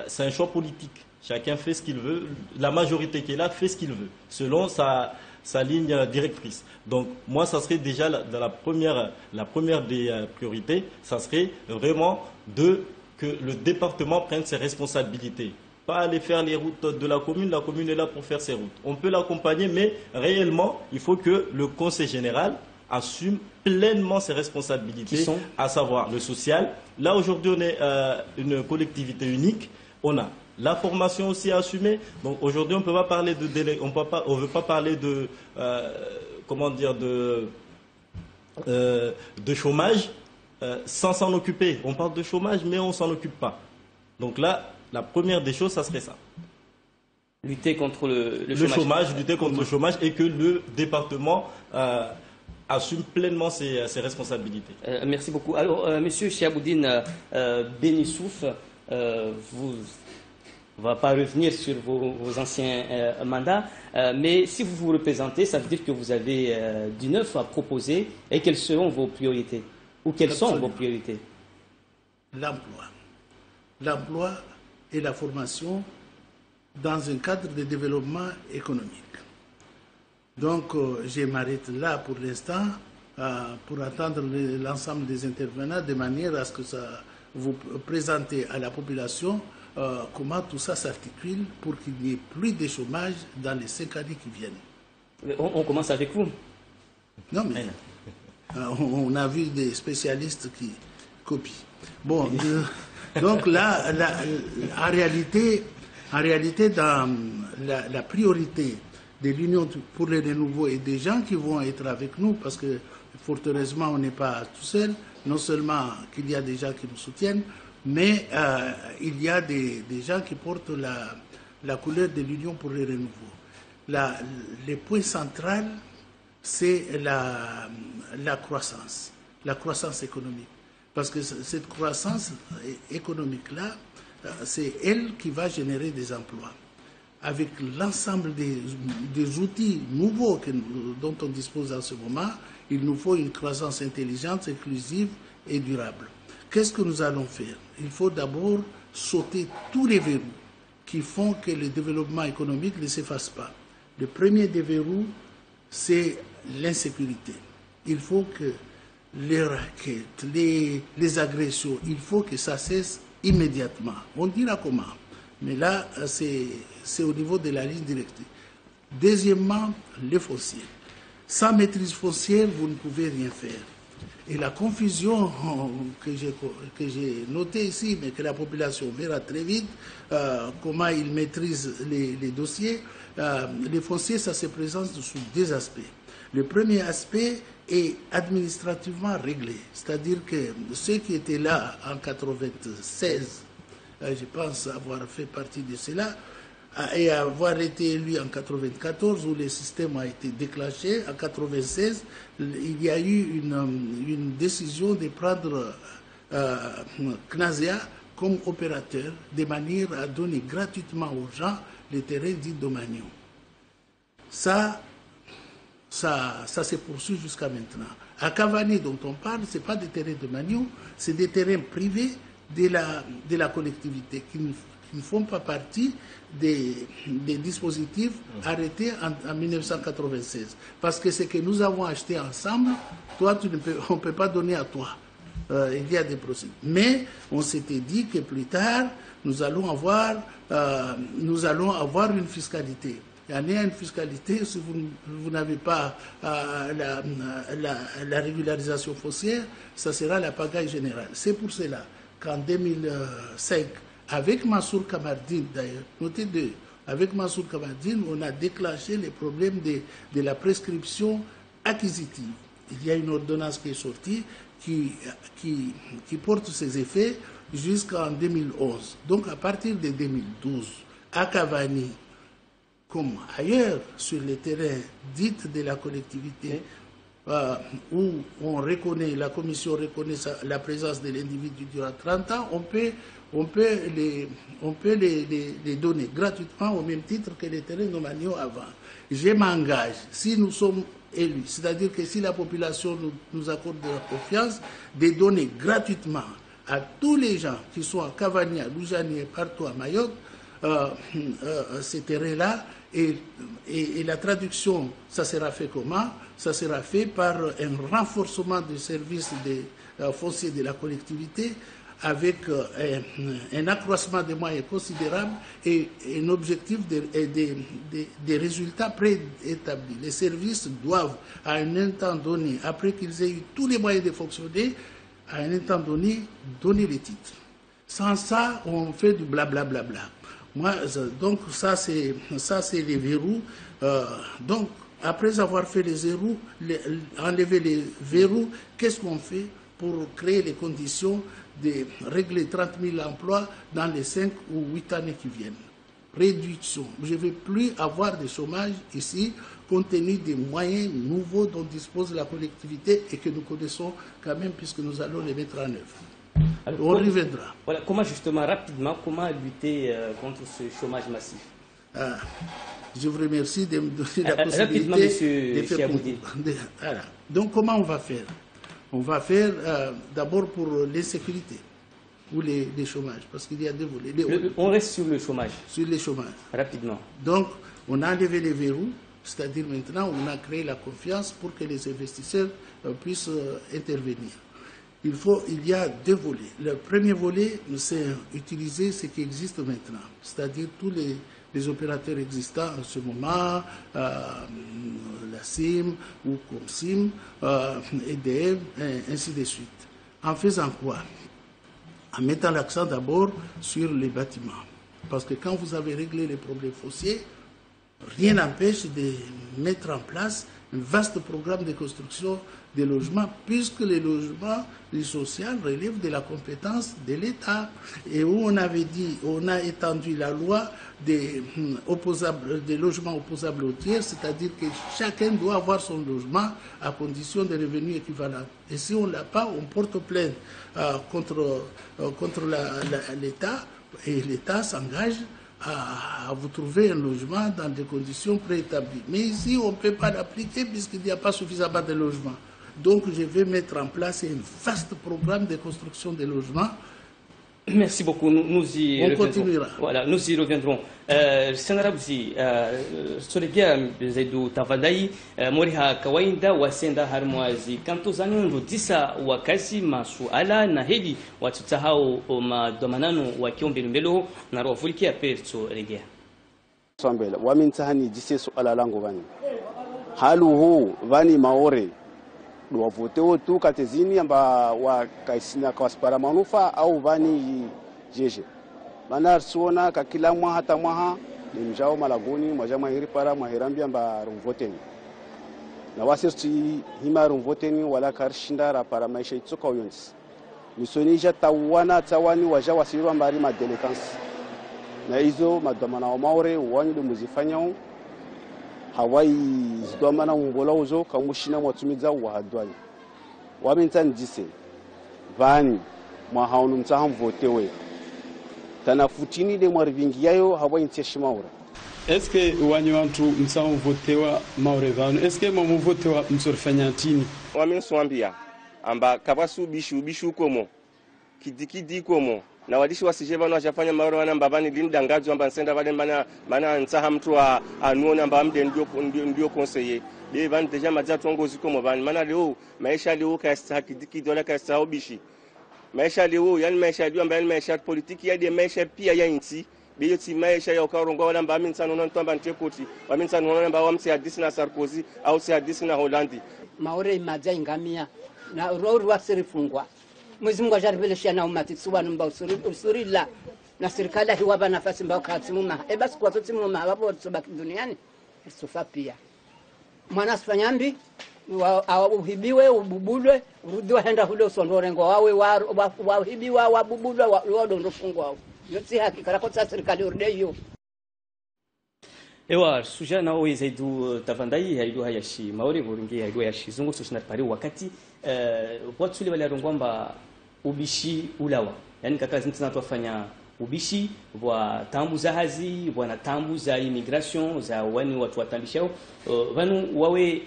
c'est un choix politique. Chacun fait ce qu'il veut, la majorité qui est là fait ce qu'il veut, selon sa ligne directrice. Donc moi, ça serait déjà la première des priorités, ça serait vraiment que le département prenne ses responsabilités. Pas aller faire les routes de la commune est là pour faire ses routes. On peut l'accompagner, mais réellement, il faut que le conseil général assume pleinement ses responsabilités, à savoir le social. Là, aujourd'hui, on est une collectivité unique. On a la formation aussi à assumer. Donc aujourd'hui, on ne peut pas parler de délai, on ne veut pas parler de chômage sans s'en occuper. On parle de chômage, mais on ne s'en occupe pas. Donc là, la première des choses, ça serait ça. Lutter contre le chômage. Lutter contre le chômage et que le département assume pleinement ses responsabilités. Merci beaucoup. Alors, Monsieur Chiaboudine Benissouf, vous ne va pas revenir sur vos anciens mandats, mais si vous vous représentez, ça veut dire que vous avez du neuf à proposer. Et quelles seront vos priorités? Ou quelles sont vos priorités? L'emploi. L'emploi et la formation dans un cadre de développement économique. Donc, je m'arrête là pour l'instant pour attendre l'ensemble des intervenants de manière à ce que ça vous présentez à la population comment tout ça s'articule pour qu'il n'y ait plus de chômage dans les 5 années qui viennent. On commence avec vous. Non, mais on a vu des spécialistes qui copient. Bon, donc là, en réalité, dans la priorité de l'Union pour le renouveau et des gens qui vont être avec nous, parce que fort heureusement, on n'est pas tout seul, non seulement qu'il y a des gens qui nous soutiennent, mais il y a des gens qui portent la couleur de l'Union pour le renouveau. Le point central, c'est la croissance économique. Parce que cette croissance économique-là, c'est elle qui va générer des emplois. Avec l'ensemble des outils nouveaux dont on dispose en ce moment, il nous faut une croissance intelligente, inclusive et durable. Qu'est-ce que nous allons faire? Il faut d'abord sauter tous les verrous qui font que le développement économique ne s'efface pas. Le premier des verrous, c'est l'insécurité. Il faut que les raquettes, les agressions, il faut que ça cesse immédiatement. On dira comment, mais là, c'est au niveau de la ligne directrice. Deuxièmement, le foncier. Sans maîtrise foncière, vous ne pouvez rien faire. Et la confusion que j'ai notée ici, mais que la population verra très vite, comment ils maîtrisent les dossiers, les fonciers, ça se présente sous 2 aspects. Le premier aspect est administrativement réglé, c'est-à-dire que ceux qui étaient là en 1996, je pense avoir fait partie de cela, et avoir été élu en 1994 où le système a été déclenché, en 1996, il y a eu une décision de prendre CNASEA comme opérateur de manière à donner gratuitement aux gens les terrains dits domaniaux. Ça se poursuit jusqu'à maintenant. À Cavani, dont on parle, ce n'est pas des terrains domaniaux, c'est des terrains privés de la collectivité qui ne font pas partie des dispositifs arrêtés en 1996. Parce que ce que nous avons acheté ensemble, toi, on ne peut pas donner à toi. Il y a des procédures. Mais on s'était dit que plus tard, nous allons avoir une fiscalité. Il y en a une fiscalité, si vous n'avez pas la régularisation foncière, ça sera la pagaille générale. C'est pour cela qu'en 2005, avec Mansour Kamardine d'ailleurs, notez 2, avec Mansour Kamardine, on a déclenché les problèmes de la prescription acquisitive. Il y a une ordonnance qui est sortie qui porte ses effets jusqu'en 2011. Donc à partir de 2012, à Cavani, comme ailleurs sur les terrains dits de la collectivité, où la commission reconnaît la présence de l'individu durant 30 ans, on peut les donner gratuitement au même titre que les terrains domaniaux avant. Je m'engage, si nous sommes élus, c'est-à-dire que si la population nous accorde de la confiance, de donner gratuitement à tous les gens qui sont à Cavani, à Loujani et partout à Mayotte, ces terrains-là, et la traduction, ça sera fait comment? Ça sera fait par un renforcement du service foncier de la collectivité avec un accroissement des moyens considérable et un objectif des résultats préétablis. Les services doivent, à un instant donné, après qu'ils aient eu tous les moyens de fonctionner, à un instant donné, donner les titres. Sans ça, on fait du blablabla. Donc ça c'est les verrous. Donc après avoir fait les verrous, enlever les verrous, qu'est-ce qu'on fait pour créer les conditions de régler 30 000 emplois dans les 5 ou 8 années qui viennent? réduction. Je ne vais plus avoir de chômage ici, compte tenu des moyens nouveaux dont dispose la collectivité et que nous connaissons quand même, puisque nous allons les mettre en œuvre. Alors, on reviendra. Voilà, comment justement, rapidement, comment lutter contre ce chômage massif? Je vous remercie de me donner la possibilité de faire voilà. Donc, comment on va faire? On va faire d'abord pour l'insécurité ou les chômages, parce qu'il y a deux volets. On reste sur le chômage. Sur les chômages. Rapidement. Donc, on a enlevé les verrous, c'est-à-dire maintenant, on a créé la confiance pour que les investisseurs puissent intervenir. Il y a deux volets. Le premier volet, c'est utiliser ce qui existe maintenant, c'est-à-dire tous les opérateurs existants en ce moment, la CIM ou Comsim, EDF, et ainsi de suite. En faisant quoi? En mettant l'accent d'abord sur les bâtiments. Parce que quand vous avez réglé les problèmes fonciers, rien n'empêche de mettre en place un vaste programme de construction des logements, puisque les logements, les sociaux relèvent de la compétence de l'État. Et où on avait dit, on a étendu la loi des logements opposables aux tiers, c'est-à-dire que chacun doit avoir son logement à condition de revenus équivalents. Et si on ne l'a pas, on porte plainte contre l'État, et l'État s'engage à vous trouver un logement dans des conditions préétablies. Mais ici, on ne peut pas l'appliquer puisqu'il n'y a pas suffisamment de logements. Donc, je vais mettre en place un vaste programme de construction de logements. Merci beaucoup. Nous y reviendrons. Continuera. Voilà, nous y reviendrons. Senarabzi, Solegia Zaidou Tavadai, Moriha Kawainda, Wasenda Harmwazi, Kantozani, Rudisa, Wakazi, Masuala, Nahedi, Watutahao, Domanano, Wakiombe Mbelo, Narofulki Aperto, Regia. Sambela, Wamintahani, Diseso Alalango Vani. Haluhu, Vani Maore. Wavoteo tu katezini amba wakaisina kawaspara manufa au vani jeje bana suona kakila mwa hata mwaha ni mjao malagoni mwajama hiri para mwahirambi amba rumvoteni na wasirti hima rumvoteni wala karshindara para maisha itsoka oyonsi misonija tawani waja wasirwa mbari madelekansi na hizo madomana wa maore wani de muzifanyao Hawaii zdomana umbola uzo kamushina mwatumiza wahadwani wamintan dise vani mwa haunu mtaham votewe tanafutini de mwarvingi yayo Hawaii ntiyashimaura. Est-ce que wani wantu mtaham votewa maure vanu? Est-ce que mwa votewa msorfanyantini? Wamin swambia amba kabasu bishu komo kidikidi komo na wadishi wasije bana wajafanya maoro wana mbabani lindangazo amba nsenda vale mana nsaha mtu anuona amba amde ndio conseiller de van deja maza tongo ziko mobani mana leo maisha leo ka kidiki dola ka saobishi maisha leo yani maisha leo amba maisha politiki ya de maisha pia ya inti biyo ti maisha ya ukarongo wala amba minsano non tamba ntekoti wa minsano non amba wamsi hadisi na Sarkozy au si hadisi na Hollandi maore maza ingamia na roru wasirifungwa Mwenyezi Mungu ajaribeleshia na umati tsuwa numba usurila na serikali hiwapa nafasi mbao katimuma basi kwa toti muma wapo tsobaki duniani sufa pia mwana sifanyambi uhibiwe ububulwe urudiwa henda hule usondorengo wawe wahibiwa wabubulwe wadondo fungwa yoti hakika rakota serikali urdeyo Ewa sujana o Zaidou Tavandai haidu hayashi maore burungi haidu hayashi zungu soshina pari wakati watu wale walirongwamba ubishi ulawa yani kakazi ntina twafanya ubishi wa tambu za hazi wana tambu za immigration za wani watu watambishao vanu wawe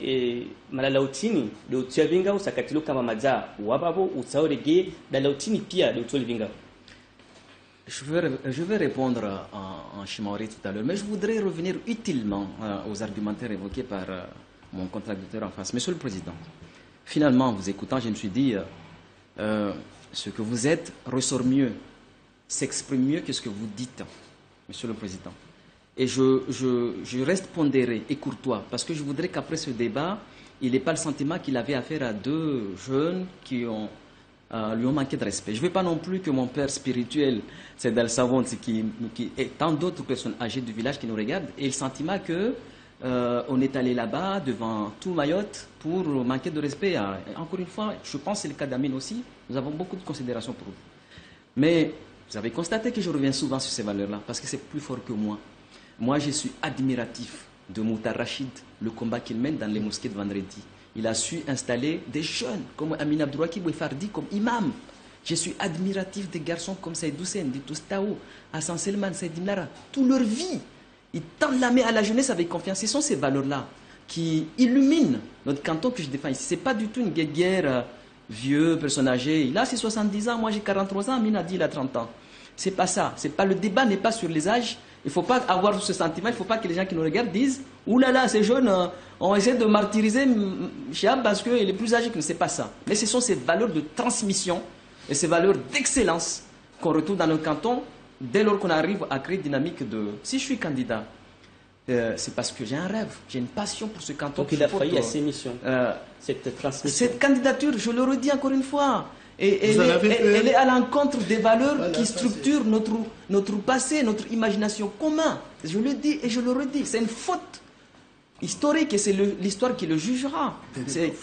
malalautini do tyavinga usakatilo kama maza wababo utsaorege dalautini pia do tolivinga. Je vais répondre en chimaori tout à l'heure, mais je voudrais revenir utilement aux argumentaires évoqués par mon contradicteur en face. Monsieur le Président, finalement, vous écoutant, je me suis dit, ce que vous êtes ressort mieux, s'exprime mieux que ce que vous dites, Monsieur le Président. Et je reste pondéré et courtois, parce que je voudrais qu'après ce débat, il n'ait pas le sentiment qu'il avait affaire à deux jeunes qui lui ont manqué de respect. Je ne veux pas non plus que mon père spirituel, c'est Dal Savon, et tant d'autres personnes âgées du village qui nous regardent, aient le sentiment que on est allé là-bas devant tout Mayotte pour manquer de respect. Encore une fois, je pense que c'est le cas d'Amine aussi. Nous avons beaucoup de considération pour vous. Mais vous avez constaté que je reviens souvent sur ces valeurs-là parce que c'est plus fort que moi. Moi, je suis admiratif de Moutar Rachid, le combat qu'il mène dans les mosquées de vendredi. Il a su installer des jeunes comme Amin Abdouraki Bouefardi comme imam. Je suis admiratif des garçons comme Saïd Hussein, Ditos Tao, Hassan Selman, Saïd Imlara. Toute leur vie, ils tendent la main à la jeunesse avec confiance. Ce sont ces valeurs-là qui illuminent notre canton que je défends ici. Ce n'est pas du tout une guerre vieux, personne âgée. Il a ses 70 ans, moi j'ai 43 ans, Amin a dit il a 30 ans. C'est pas ça. Le débat n'est pas sur les âges. Il ne faut pas avoir ce sentiment, il ne faut pas que les gens qui nous regardent disent « Ouh là là, ces jeunes, on essaie de martyriser Chiab parce qu'il est plus âgé que nous. » Ce n'est pas ça. Mais ce sont ces valeurs de transmission et ces valeurs d'excellence qu'on retrouve dans nos cantons dès lors qu'on arrive à créer une dynamique de... Si je suis candidat, c'est parce que j'ai un rêve, j'ai une passion pour ce canton. Donc il a failli à ses missions, cette transmission. Cette candidature, je le redis encore une fois, et elle est à l'encontre des valeurs qui structurent notre passé, notre imagination commune. Je le dis et je le redis, c'est une faute historique et c'est l'histoire qui le jugera.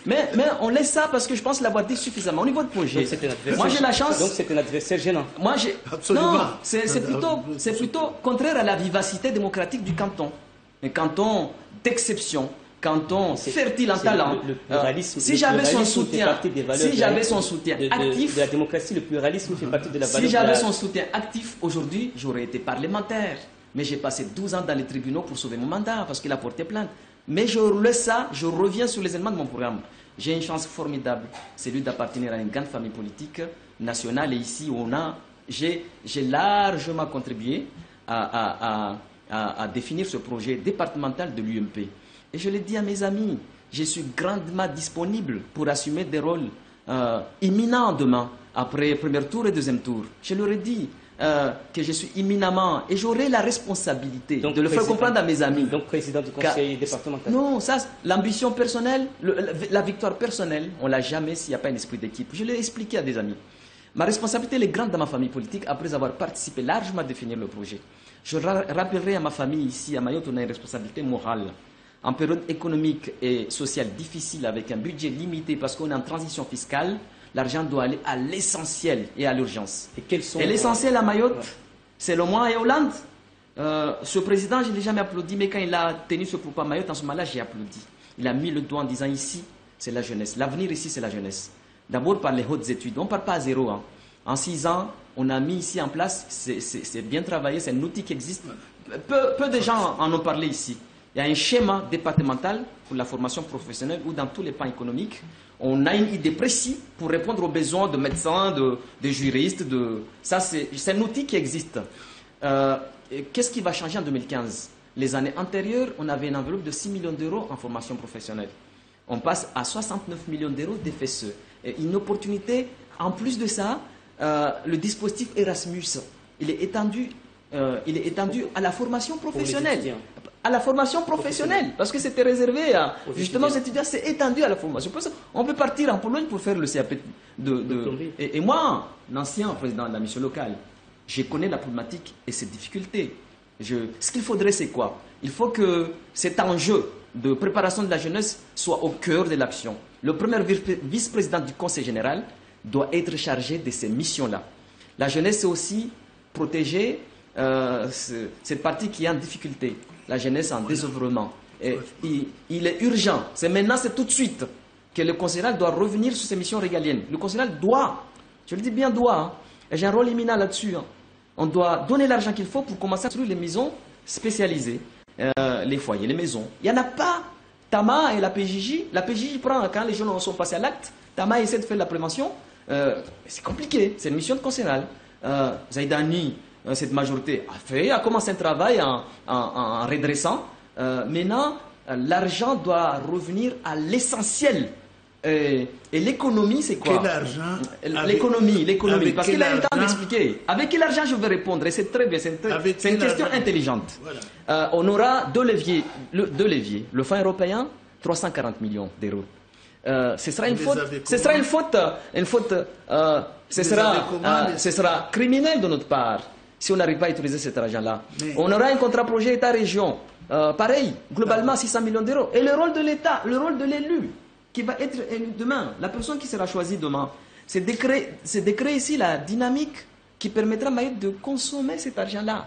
Mais on laisse ça parce que je pense l'avoir dit suffisamment. Au niveau de projet, moi j'ai la chance... Donc c'est un adversaire gênant. Non, c'est plutôt contraire à la vivacité démocratique du canton. Un canton d'exception, canton fertile en talent. Le pluralisme, si j'avais son soutien actif... De la démocratie, le pluralisme fait partie de la valeur. Si j'avais son soutien actif aujourd'hui, j'aurais été parlementaire. Mais j'ai passé 12 ans dans les tribunaux pour sauver mon mandat parce qu'il a porté plainte. Mais je laisse ça, je reviens sur les éléments de mon programme. J'ai une chance formidable, c'est lui d'appartenir à une grande famille politique nationale. Et ici, j'ai largement contribué à définir ce projet départemental de l'UMP. Et je l'ai dit à mes amis, je suis grandement disponible pour assumer des rôles imminents demain, après le premier tour et deuxième tour. Je leur ai dit que je suis imminemment, et j'aurai la responsabilité de le faire comprendre à mes amis. Donc président du conseil départemental. Non, ça, l'ambition personnelle, la victoire personnelle, on ne l'a jamais s'il n'y a pas un esprit d'équipe. Je l'ai expliqué à des amis. Ma responsabilité elle est grande dans ma famille politique après avoir participé largement à définir le projet. Je rappellerai à ma famille ici, à Mayotte, on a une responsabilité morale. En période économique et sociale difficile, avec un budget limité parce qu'on est en transition fiscale, l'argent doit aller à l'essentiel et à l'urgence. Et l'essentiel à Mayotte, c'est le mois et Hollande. Ce président, je ne l'ai jamais applaudi, mais quand il a tenu ce propos à Mayotte, en ce moment-là, j'ai applaudi. Il a mis le doigt en disant ici, c'est la jeunesse. L'avenir ici, c'est la jeunesse. D'abord par les hautes études. On ne part pas à zéro. Hein. En 6 ans, on a mis ici en place, c'est bien travaillé, c'est un outil qui existe. Peu de gens en ont parlé ici. Il y a un schéma départemental pour la formation professionnelle où dans tous les pans économiques, on a une idée précise pour répondre aux besoins de médecins, de juristes. Ça, c'est un outil qui existe. Qu'est-ce qui va changer en 2015? Les années antérieures, on avait une enveloppe de 6 millions d'euros en formation professionnelle. On passe à 69 millions d'euros d'FSE. Et une opportunité, en plus de ça, le dispositif Erasmus, il est étendu à la formation professionnelle. À la formation professionnelle, parce que c'était réservé à, justement, aux étudiants, c'est étendu à la formation. On peut partir en Pologne pour faire le CAP. Et moi, l'ancien président de la mission locale, je connais la problématique et ses difficultés. Ce qu'il faudrait, c'est quoi? Il faut que cet enjeu de préparation de la jeunesse soit au cœur de l'action. Le premier vice-président du Conseil général doit être chargé de ces missions-là. La jeunesse, c'est aussi protéger cette partie qui est en difficulté. La jeunesse en désœuvrement. Et il est urgent, c'est maintenant, c'est tout de suite, que le conseil doit revenir sur ses missions régaliennes. Le conseil doit, je le dis bien doit, hein, et j'ai un rôle éminent là-dessus. Hein. On doit donner l'argent qu'il faut pour commencer à construire les maisons spécialisées, les foyers, les maisons. Il n'y en a pas. Tama et la PJJ prend, quand les jeunes sont passés à l'acte, Tama essaie de faire la prévention. C'est compliqué, c'est une mission de conseil. Zaïdani, cette majorité a commencé un travail en redressant. Maintenant, l'argent doit revenir à l'essentiel. Et l'économie, c'est quoi? Quel argent? L'économie. Parce qu'il a le temps d'expliquer. Avec quel argent je vais répondre? Et c'est très bien, c'est une question intelligente. Voilà. On aura deux leviers. Le fonds européen, 340 millions d'euros. Ce sera une faute. Ce sera criminel de notre part si on n'arrive pas à utiliser cet argent-là. On aura un contrat projet État-région, pareil, globalement 600 millions d'euros. Et le rôle de l'État, le rôle de l'élu, qui va être élu demain, la personne qui sera choisie demain, c'est de créer ici la dynamique qui permettra à Mayotte de consommer cet argent-là.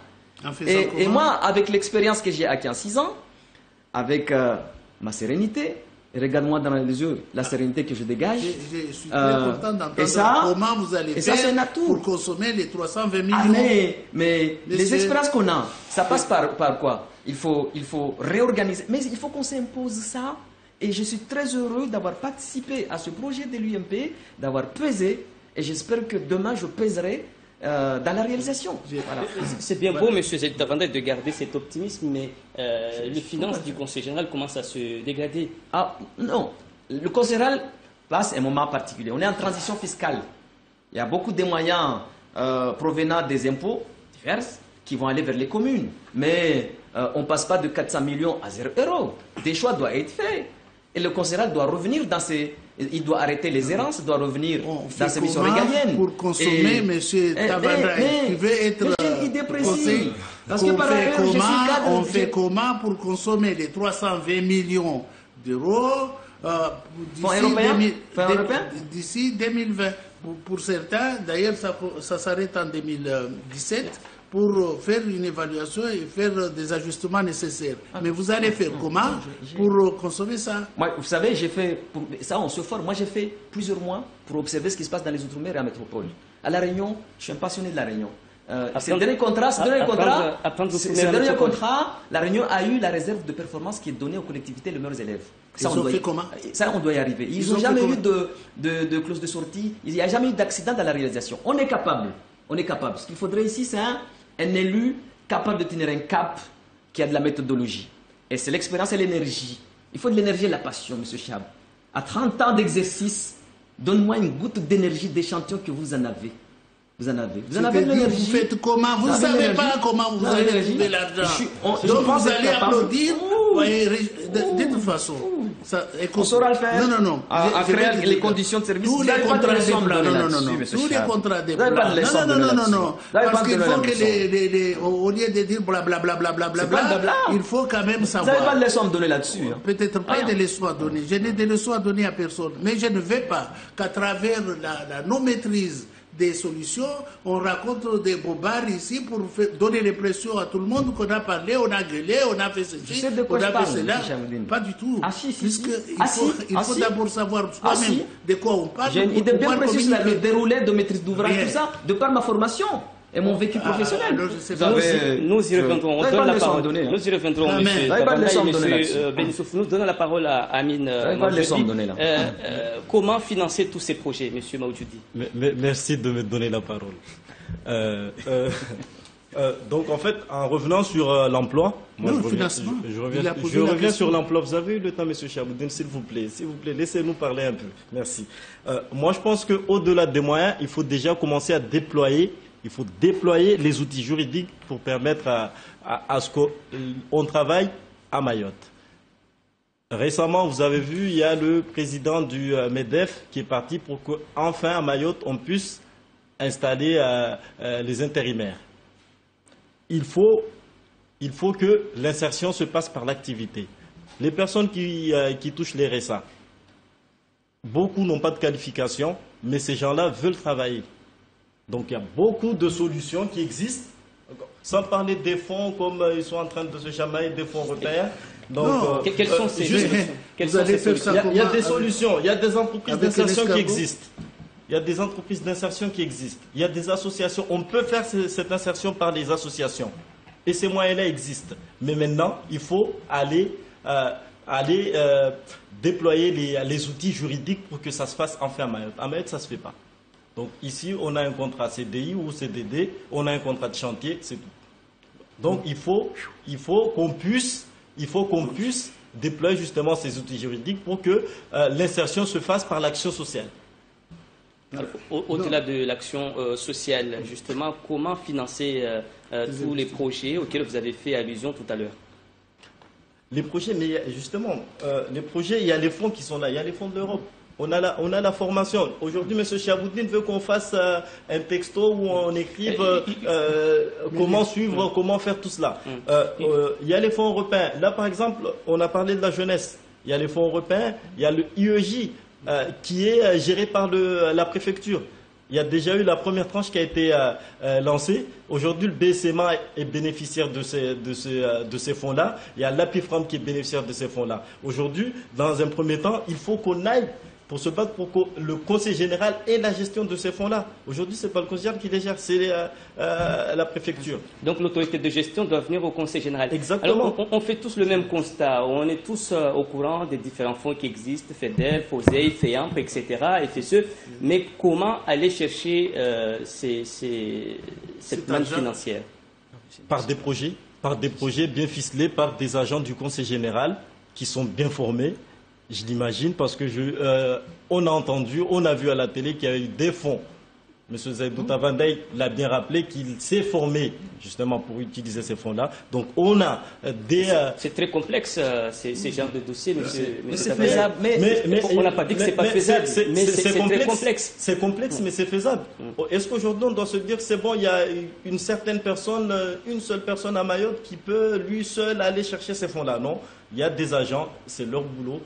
Et moi, avec l'expérience que j'ai acquise en 6 ans, avec ma sérénité, et regarde-moi dans les yeux la sérénité que je dégage. Je suis très content d'entendre comment vous allez faire pour consommer les 320 millions. Mais les expériences qu'on a, ça passe par quoi? Il faut réorganiser. Mais il faut qu'on s'impose ça. Et je suis très heureux d'avoir participé à ce projet de l'UMP, d'avoir pesé. Et j'espère que demain, je pèserai dans la réalisation. Voilà. C'est bien beau, M. Zeltavanda, de garder cet optimisme, mais les finances du Conseil général commencent à se dégrader. Ah non, le Conseil général passe un moment particulier. On est en transition fiscale. Il y a beaucoup de moyens provenant des impôts divers qui vont aller vers les communes. Mais on ne passe pas de 400 millions à 0 €. Des choix doivent être faits. Et le Conseil général doit revenir dans ses... Il doit arrêter les errances, doit revenir dans ses missions régaliennes. Pour consommer, M. Tavanda, qui veut être conseiller, on fait comment pour consommer les 320 millions d'euros d'ici 2020? Pour certains, d'ailleurs, ça s'arrête en 2017. Pour faire une évaluation et faire des ajustements nécessaires. Mais vous allez faire comment pour consommer ça? Moi, vous savez, j'ai fait, ça on se forme, moi j'ai fait plusieurs mois pour observer ce qui se passe dans les Outre-mer et en métropole. À La Réunion, je suis un passionné de La Réunion. Ce dernier contrat, La Réunion a eu la réserve de performance qui est donnée aux collectivités les meilleurs élèves. Ça, on fait comment? Ça, on doit y arriver. Ils n'ont jamais eu de clause de sortie, il n'y a jamais eu d'accident dans la réalisation. On est capable. On est capable. Ce qu'il faudrait ici, c'est un élu capable de tenir un cap qui a de la méthodologie. Et c'est l'expérience et l'énergie. Il faut de l'énergie et de la passion, M. Chab. À 30 ans d'exercice, donne-moi une goutte d'énergie d'échantillon que vous en avez. Vous en avez. Vous en avez de l'énergie. Vous faites comment? Vous ne savez pas comment vous allez trouver l'argent. Donc vous allez applaudir. De toute façon, on saura le faire. Non. À créer les conditions de service. Tous les contrats des plans. Tous les contrats des plans. Non. Parce qu'il faut que au lieu de dire blablabla, il faut quand même savoir. Vous n'avez pas de leçons à me donner là-dessus. Peut-être pas de leçons à donner. Je n'ai de leçons à donner à personne. Mais je ne veux pas qu'à travers la non-maîtrise des solutions, on raconte des bobards ici pour donner l'impression à tout le monde qu'on a parlé, on a gueulé, on a fait ceci, on a fait cela. Pas du tout. Il faut d'abord savoir soi-même de quoi on parle. J'ai une idée bien précise sur le déroulé de maîtrise d'ouvrage, tout ça, de par ma formation et mon vécu professionnel. Nous y reviendrons. On donne la parole. Nous y reviendrons, M. Bensouf. Nous donnons la parole à Amine. Comment financer tous ces projets, M. Maoujoudi? Merci de me donner la parole. Donc, en fait, en revenant sur l'emploi, je reviens sur l'emploi. Vous avez eu le temps, M. Chaboudine, s'il vous plaît, laissez-nous parler un peu. Merci. Moi, je pense qu'au-delà des moyens, il faut déjà commencer à déployer. Il faut déployer les outils juridiques pour permettre à ce qu'on travaille à Mayotte. Récemment, vous avez vu, il y a le président du MEDEF qui est parti pour qu'enfin à Mayotte, on puisse installer les intérimaires. Il faut que l'insertion se passe par l'activité. Les personnes qui touchent les RSA, beaucoup n'ont pas de qualification, mais ces gens-là veulent travailler. Donc il y a beaucoup de solutions qui existent, sans parler des fonds comme ils sont en train de se chamailler, des fonds européens. Donc, quelles sont ces solutions? Il y a des solutions, il y a des entreprises d'insertion qui existent. Il y a des entreprises d'insertion qui existent. Il y a des associations. On peut faire cette insertion par les associations. Et ces moyens-là existent. Mais maintenant, il faut aller déployer les outils juridiques pour que ça se fasse enfin à Mayotte. À Mayotte, ça ne se fait pas. Donc ici, on a un contrat CDI ou CDD, on a un contrat de chantier, c'est tout. Donc il faut qu'on puisse déployer justement ces outils juridiques pour que l'insertion se fasse par l'action sociale. Au-delà de l'action sociale, justement, comment financer tous les projets auxquels vous avez fait allusion tout à l'heure? Les projets, mais justement, les projets, il y a les fonds qui sont là, il y a les fonds de l'Europe. On a la formation. Aujourd'hui, M. Chaboudine veut qu'on fasse un texto où on écrive comment suivre, comment faire tout cela. Il y a les fonds européens. Là, par exemple, on a parlé de la jeunesse. Il y a les fonds européens, il y a le IEJ qui est géré par la préfecture. Il y a déjà eu la première tranche qui a été lancée. Aujourd'hui, le BSMA est bénéficiaire de ces fonds-là. Il y a l'APIFRAM qui est bénéficiaire de ces fonds-là. Aujourd'hui, dans un premier temps, il faut qu'on aille pour se battre pour que le Conseil général ait la gestion de ces fonds-là. Aujourd'hui, ce n'est pas le Conseil général qui les gère, c'est la préfecture. Donc l'autorité de gestion doit venir au Conseil général. Exactement. Alors on fait tous le même constat. On est tous au courant des différents fonds qui existent, FEDEL, FOSEI, FEAMP, etc., FSE. Mais comment aller chercher cette manne financière? Par des projets bien ficelés, par des agents du Conseil général qui sont bien formés. Je l'imagine parce que on a entendu, on a vu à la télé qu'il y a eu des fonds. M. Zaidou Tavanday l'a bien rappelé qu'il s'est formé justement pour utiliser ces fonds-là. Donc on a des... C'est très complexe ces genres de dossiers, mais c'est faisable. On n'a pas dit que ce n'est pas faisable, mais c'est très complexe. C'est complexe, mais c'est faisable. Est-ce qu'aujourd'hui on doit se dire c'est bon, il y a une seule personne à Mayotte qui peut lui seul aller chercher ces fonds-là? Non, il y a des agents, c'est leur boulot.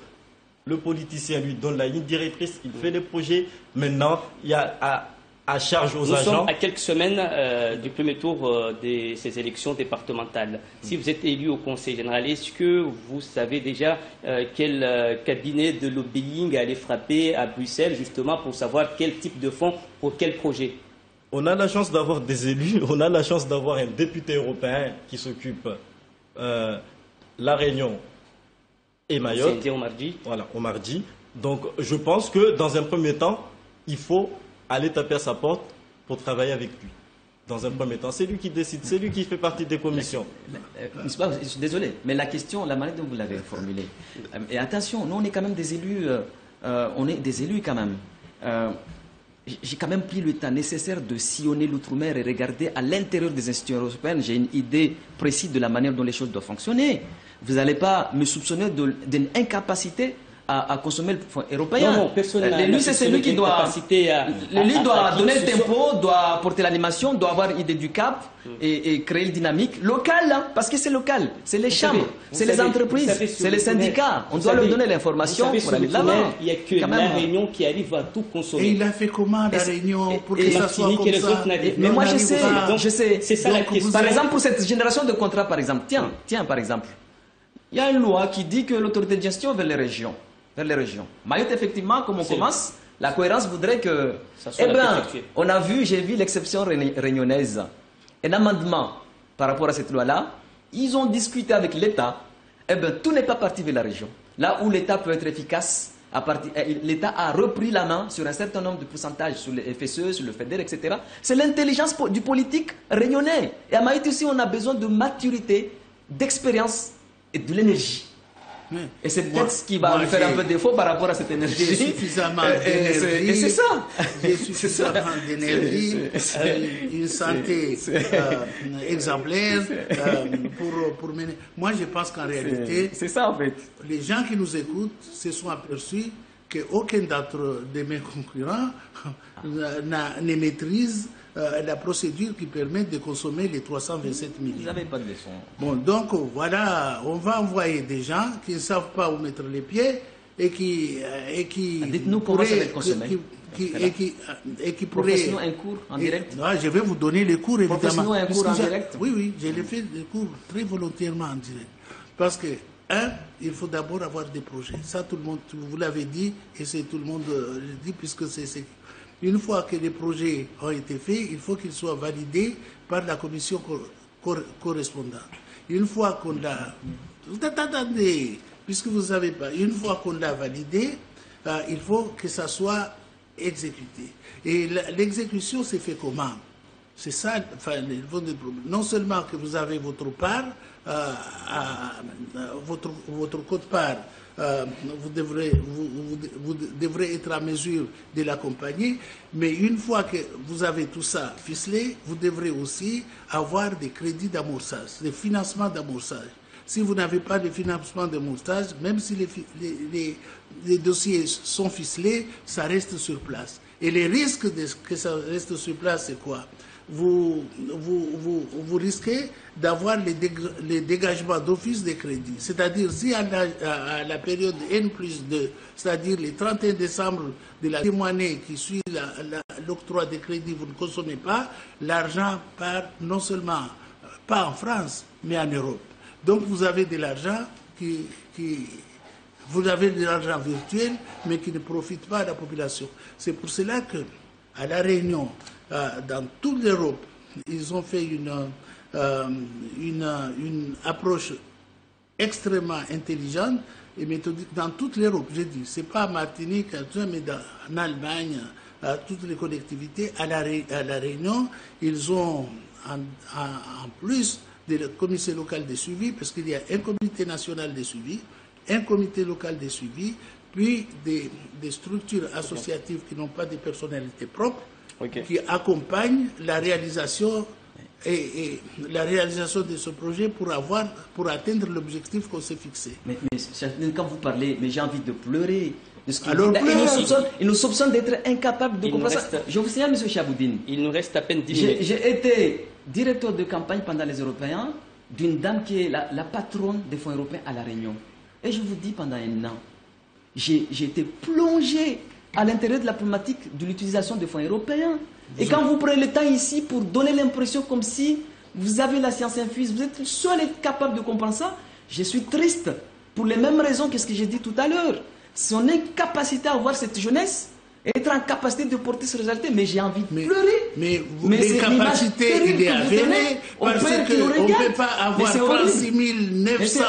Le politicien lui donne la ligne directrice, il fait les projets. Maintenant, il y a à charge aux agents. Nous sommes à quelques semaines du premier tour de ces élections départementales. Si vous êtes élu au Conseil général, est-ce que vous savez déjà quel cabinet de lobbying allait frapper à Bruxelles justement pour savoir quel type de fonds pour quel projet? On a la chance d'avoir des élus, on a la chance d'avoir un député européen qui s'occupe La Réunion et Mayotte. C'est Omar Dy. Voilà, Omar Dy. Donc je pense que dans un premier temps, il faut aller taper à sa porte pour travailler avec lui. Dans un premier temps, c'est lui qui décide, c'est lui qui fait partie des commissions. Je suis désolé, mais la question, la manière dont vous l'avez formulée, et attention, nous on est quand même des élus, quand même. J'ai quand même pris le temps nécessaire de sillonner l'outre-mer et regarder à l'intérieur des institutions européennes. J'ai une idée précise de la manière dont les choses doivent fonctionner. Vous n'allez pas me soupçonner d'une incapacité à consommer le fonds européen. Non, personne n'a l'élu, c'est celui qui doit... L'élu doit donner le tempo, doit porter l'animation, doit avoir idée du cap et créer une dynamique locale, hein, parce que c'est local. C'est les chambres, c'est les entreprises, c'est les syndicats. On doit leur donner l'information pour aller de l'avant. Il n'y a que La Réunion qui arrive à tout consommer. Et il a fait comment, La Réunion, pour que ça soit comme ça? Mais moi, je sais. C'est ça la question. Par exemple, pour cette génération de contrats, par exemple, tiens, par exemple, il y a une loi qui dit que l'autorité de gestion vers les régions. Mayotte, effectivement, comme on commence, la cohérence voudrait que... on a vu, j'ai vu l'exception réunionnaise. Un amendement par rapport à cette loi-là, ils ont discuté avec l'État. Tout n'est pas parti vers la région. Là où l'État peut être efficace, l'État a repris la main sur un certain nombre de pourcentages, sur le FSE, sur le FEDER, etc. C'est l'intelligence du politique réunionnais. Et à Mayotte aussi, on a besoin de maturité, d'expérience et de l'énergie. Et c'est peut-être ce qui va lui faire un peu défaut par rapport à cette énergie. J'ai suffisamment d'énergie. Et c'est ça. J'ai suffisamment d'énergie, une santé exemplaire pour mener. Moi, je pense qu'en réalité, c'est ça en fait. Les gens qui nous écoutent se sont aperçus qu'aucun de mes concurrents ne maîtrise la procédure qui permet de consommer les 327 millions. Vous n'avez pas de leçon. Bon, donc voilà, on va envoyer des gens qui ne savent pas où mettre les pieds et qui dites-nous comment ça va être consommé. Et qui pourraient... Professez-nous un cours en direct. Je vais vous donner les cours, évidemment. Professez-nous un cours en direct. Oui, je les fais des cours très volontairement en direct. Parce que, il faut d'abord avoir des projets. Ça, tout le monde, vous l'avez dit, et c'est tout le monde le dit, puisque c'est... Une fois que les projets ont été faits, il faut qu'ils soient validés par la commission correspondante. Une fois qu'on l'a... Attendez, puisque vous ne savez pas, une fois qu'on l'a validé, il faut que ça soit exécuté. Et l'exécution s'est fait comment? C'est ça, non seulement que vous avez votre part, votre quote-part, vous devrez être à mesure de l'accompagner, mais une fois que vous avez tout ça ficelé, vous devrez aussi avoir des crédits d'amorçage, des financements d'amorçage. Si vous n'avez pas de financement d'amorçage, même si les dossiers sont ficelés, ça reste sur place. Et les risques que ça reste sur place, c'est quoi? vous risquez d'avoir les dégagements d'office des crédits. C'est-à-dire, si à la période N+2, c'est-à-dire le 31 décembre de la deuxième année qui suit l'octroi des crédits, vous ne consommez pas, l'argent part non seulement, pas en France, mais en Europe. Donc vous avez de l'argent vous avez de l'argent virtuel, mais qui ne profite pas à la population. C'est pour cela que, à La Réunion, dans toute l'Europe, ils ont fait une approche extrêmement intelligente et méthodique dans toute l'Europe. J'ai dit, c'est pas Martinique, mais en Allemagne, toutes les collectivités, à la Réunion, ils ont en plus des comités locaux de suivi, parce qu'il y a un comité national de suivi, un comité local de suivi, puis des structures associatives qui n'ont pas de personnalité propre, qui accompagnent la réalisation et la réalisation de ce projet pour atteindre l'objectif qu'on s'est fixé. Mais quand vous parlez, mais j'ai envie de pleurer. Alors, il nous soupçonne d'être incapable de comprendre ça. Je vous signale, M. Chaboudine. Il nous reste à peine 10 minutes. J'ai été directeur de campagne pendant les Européens d'une dame qui est la patronne des fonds européens à La Réunion. Et je vous dis, pendant un an, j'ai été plongé à l'intérieur de la problématique de l'utilisation des fonds européens. Et quand vous prenez le temps ici pour donner l'impression comme si vous avez la science infuse, vous êtes le seul à être capable de comprendre ça, je suis triste pour les mêmes raisons que ce que j'ai dit tout à l'heure. Son incapacité à avoir cette jeunesse, être en capacité de porter ce résultat, mais j'ai envie de pleurer. Mais l'incapacité, il est avéré, parce qu'on ne peut pas avoir 36 900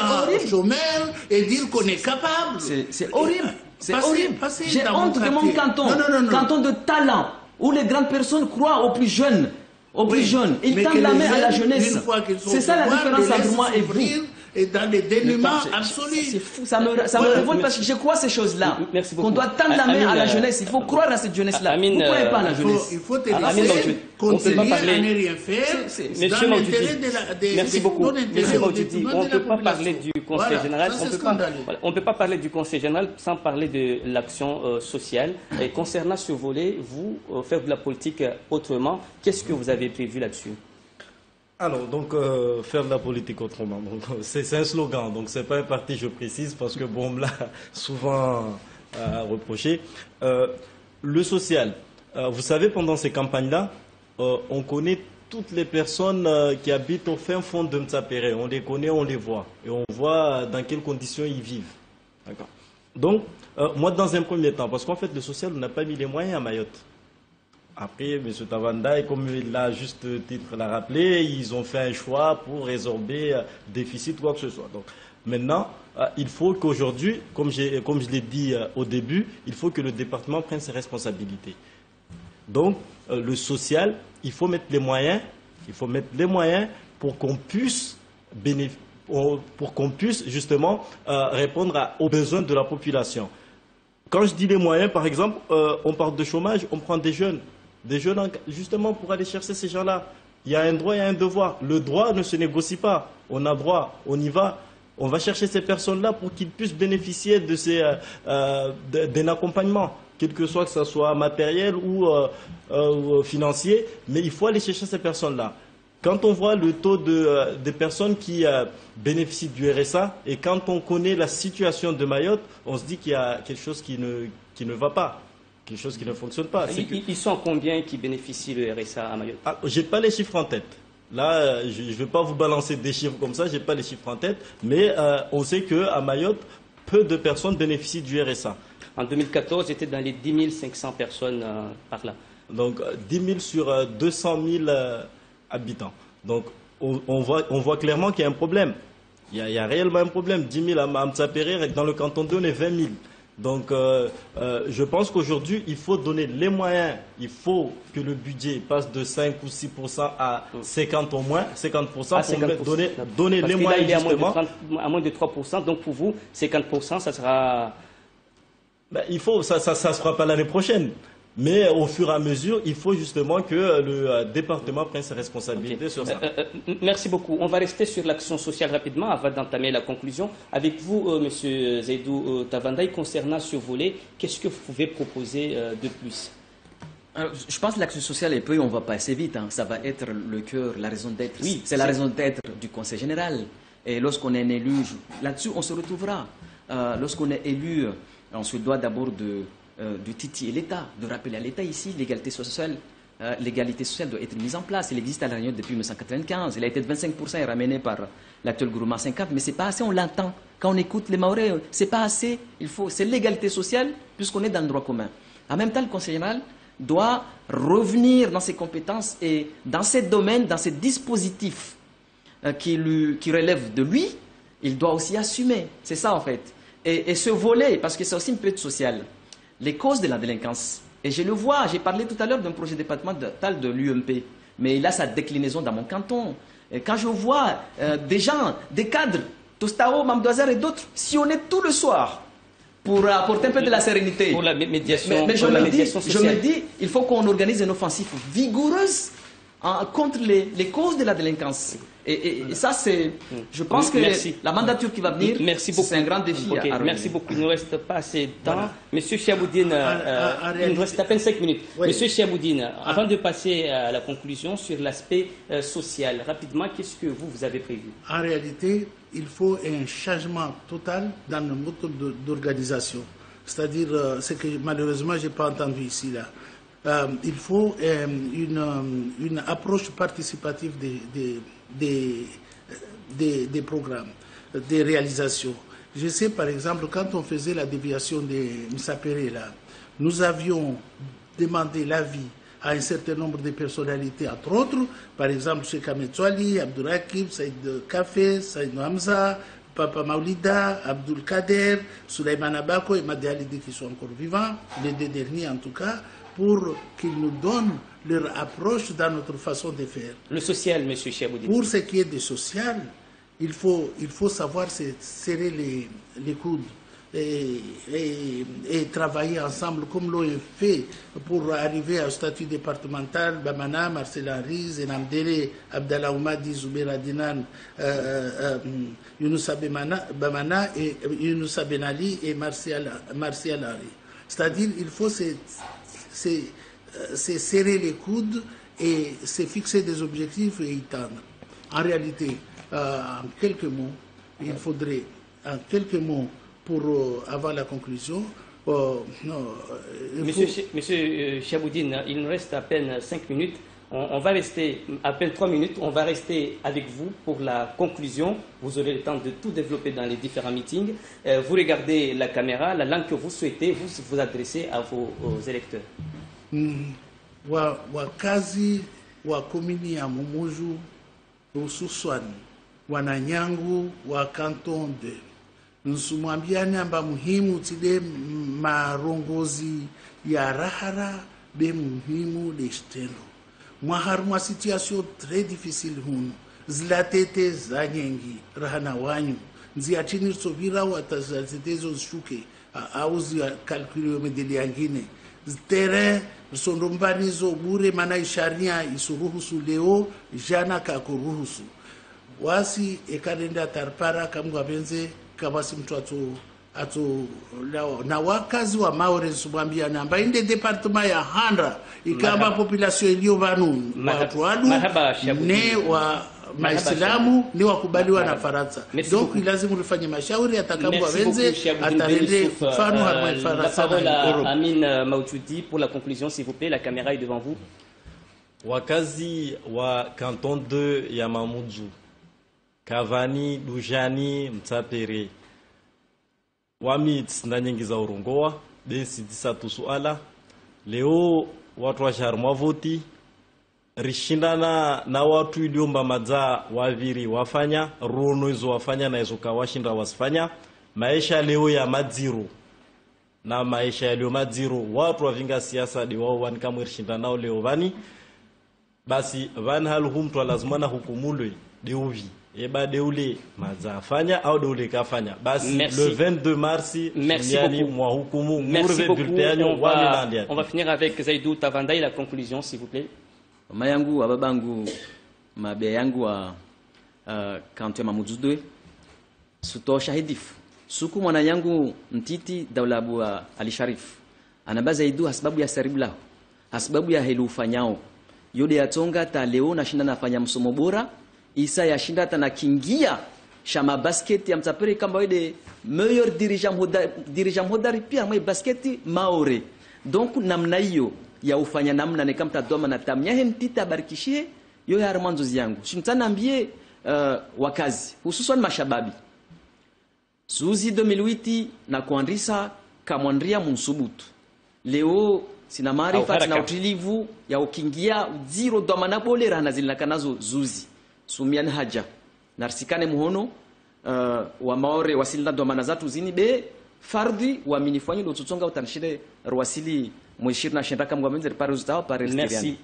chômeurs et dire qu'on est capable. C'est horrible. C'est horrible. J'ai honte de mon canton, canton de talent, où les grandes personnes croient aux plus jeunes. Ils tendent la main à la jeunesse. C'est ça la différence entre moi et vous. Et dans les dénûments absolus. C'est fou, ça me révolte parce que je crois ces choses-là. Qu'on doit tendre la main à la jeunesse. Il faut croire à cette jeunesse-là. Vous ne croyez pas à la jeunesse. Il faut te laisser continuer à ne rien faire. Monsieur Maududi, merci beaucoup. Monsieur Maududi, on ne peut pas parler du Conseil général. On ne peut pas parler du Conseil général sans parler de l'action sociale. Et concernant ce volet, vous, faire de la politique autrement, qu'est-ce que vous avez prévu là-dessus? Alors, donc, faire de la politique autrement, c'est un slogan, donc c'est pas un parti, je précise, parce que bon, on me l'a souvent reproché. Le social, vous savez, pendant ces campagnes-là, on connaît toutes les personnes qui habitent au fin fond de M'Tsapéré. On les connaît, on les voit, et on voit dans quelles conditions ils vivent. D'accord. Donc, moi, dans un premier temps, parce qu'en fait, le social, on n'a pas mis les moyens à Mayotte. Après, M. Tavandaï, comme il l'a juste titre l'a rappelé, ils ont fait un choix pour résorber déficit ou quoi que ce soit. Donc, maintenant, il faut qu'aujourd'hui, comme je l'ai dit au début, il faut que le département prenne ses responsabilités. Donc, le social, il faut mettre les moyens, pour qu'on puisse justement répondre aux besoins de la population. Quand je dis les moyens, par exemple, on parle de chômage, on prend des jeunes justement pour aller chercher ces gens-là. Il y a un droit, il y a un devoir. Le droit ne se négocie pas. On a droit, on y va. On va chercher ces personnes-là pour qu'ils puissent bénéficier d'un accompagnement, quel que ce soit matériel ou financier. Mais il faut aller chercher ces personnes-là. Quand on voit le taux de personnes qui bénéficient du RSA et quand on connaît la situation de Mayotte, on se dit qu'il y a quelque chose qui ne va pas. Quelque chose qui ne fonctionne pas. Ils sont combien qui bénéficient du RSA à Mayotte? Je n'ai pas les chiffres en tête. Là, je ne vais pas vous balancer des chiffres comme ça, je n'ai pas les chiffres en tête, mais on sait qu'à Mayotte, peu de personnes bénéficient du RSA. En 2014, j'étais dans les 10 500 personnes par là. Donc 10 000 sur 200 000 habitants. Donc on voit clairement qu'il y a un problème. Il y a réellement un problème. 10 000 à M'Tsapéré, dans le canton 2, on est 20 000. Donc, je pense qu'aujourd'hui, il faut donner les moyens. Il faut que le budget passe de 5 ou 6% à 50 au moins, 50% pour donner les moyens, justement. À moins de 3%. Donc, pour vous, 50%, ça sera... Ben, ça ne se fera pas l'année prochaine. Mais au fur et à mesure, il faut justement que le département prenne ses responsabilités sur ça. Merci beaucoup. On va rester sur l'action sociale rapidement avant d'entamer la conclusion. Avec vous, M. Zaidou Tavandaï, concernant ce volet, qu'est-ce que vous pouvez proposer de plus? Je pense que l'action sociale, et puis on va passer vite, hein. Ça va être le cœur, la raison d'être. Oui, c'est la raison d'être du Conseil général. Et lorsqu'on est élu, là-dessus on se retrouvera. Lorsqu'on est élu, on se doit d'abord de titiller l'État, de rappeler à l'État ici l'égalité sociale. L'égalité sociale doit être mise en place. Elle existe à La Réunion depuis 1995. Elle a été de 25% et ramenée par l'actuel gouvernement 50%. Mais ce n'est pas assez, on l'entend. Quand on écoute les Mahorais, ce n'est pas assez. C'est l'égalité sociale puisqu'on est dans le droit commun. En même temps, le Conseil général doit revenir dans ses compétences et dans ces domaines, dans ces dispositifs qui relèvent de lui, il doit aussi assumer. C'est ça en fait. Et ce volet, parce que c'est aussi une politique sociale, les causes de la délinquance. Et je le vois, j'ai parlé tout à l'heure d'un projet départemental de l'UMP, mais il a sa déclinaison dans mon canton. Et quand je vois des gens, des cadres, Tostao, Mamdoazar et d'autres, sillonner tout le soir pour apporter un peu de la sérénité. Pour la médiation, mais je me dis, il faut qu'on organise une offensive vigoureuse contre les causes de la délinquance. Et ça, c'est, je pense que la mandature qui va venir, c'est un grand défi. Okay, merci beaucoup. Il ne nous reste pas assez de temps. Voilà. Monsieur Chiaboudine, il nous reste à peine 5 minutes. Oui. Monsieur Chiaboudine, avant de passer à la conclusion sur l'aspect social, rapidement, qu'est-ce que vous avez prévu? En réalité, il faut un changement total dans le mode d'organisation. C'est-à-dire, ce que malheureusement, je n'ai pas entendu ici, là. Il faut une approche participative des programmes, des réalisations. Je sais par exemple, quand on faisait la déviation de Msapere, là, nous avions demandé l'avis à un certain nombre de personnalités, entre autres, par exemple Cheikh Ahmed Abdourakib, Saïd Kafé, Saïd Hamza, Papa Maulida, Abdul Kader, Souleymane Abako et Madi Halidi qui sont encore vivants, les deux derniers en tout cas, pour qu'ils nous donnent leur approche dans notre façon de faire. Le social, M. Chiaboudine. Pour ce qui est du social, il faut savoir serrer les coudes et travailler ensemble comme l'ont fait pour arriver au statut départemental. Bamana, Marcel Henry, Zenamdele, Abdallah Oumadi, Zoubeir Dinan, Younoussa Bamana, et Younoussa Benali et Martial Henry. C'est-à-dire il faut c'est serrer les coudes et se fixer des objectifs et y tendre. En réalité, en quelques mots, il faudrait, en quelques mots, pour avoir la conclusion, Monsieur Chiaboudine, il nous reste à peine 5 minutes. On va rester à peine 3 minutes. On va rester avec vous pour la conclusion. Vous aurez le temps de tout développer dans les différents meetings. Vous regardez la caméra, la langue que vous souhaitez, vous adressez à vos électeurs. Wakazi wa komini ya Mumuju, hususan wananyangu wa kanton de nsumwambiani amba muhimu tide marongozi ya rahara be muhimu lestelo mwaharu mwa situation très difficile hunu zlatete zanyengi rahana wanyu nziatini sobira watazatezo shuke auzi kalkulio medeli yangine terrain sondombanizo bure mana isharia isuruhusu leo jana kakuruhusu wasi ekalenda tarpara kamgwa benze kabasi mtu atu na wakazi wa Maore subambia namba inde departement ya Handra ikamba population iliyo vanu watu wadu ne wa Maislamu ni wakubaliwa na Faransa. Donc lazima ulifanye mashauri atakambwa wenze atarende mfano harma Faransa. La parole à Amin Maoutoudi pour la conclusion s'il vous plaît, la caméra est devant vous. Wakazi wa canton 2 ya Mamoudzou, Kavani, Dujani, Mtsapere. Wamit na nyingi za urongoa besi disatu suala leo watu wa sharmwa voti rishindana na watu iliomba madza waviri wafanya rono hizo wafanya na hizo kawashinda wasifanya maisha leo ya madziro na maisha ya leo madziro watu wavinga siasa di wao wanikamwe rishindana nao leo vani basi van haluhum mtu lazima na hukumulwe deuvi eba deule madza afanya au deule kafanya basi le 22 mars merci mwa hukumu merci beaucoup. On va finir avec Zaidou Tavandai la conclusion s'il vous plaît. Mama yangu wa babangu mabe yangu wa kanto ya Mamoudzou suto shahidifu suku mwana yangu mtiti daulabu Ali Sharif anabaza Zaidou sababu ya saribu lao sababu ya helu ufanyao yode yatonga ta leo nashinda nafanya msomo bora isa yashinda tana kingia shama basket ya Mtsapere kamba wede meilleur dirigeant hodari pia mwe basket maore. Donc namna hiyo ya ufanya namna ne kamta doma na tamnya hentita barikishie yo ya armanzo yangu shintana ambie wakazi hususan mashababi Suzi 2008 na kuandisa kamwandria munsubutu leo sina maarifa na utilivu ya ukingia zero doma na bolera na zilinakanazo zuzi sumian haja narsikane muhono wa maore wasilina doma zatu zini be fardi wa minifanyi do tutonga utanshire rwasili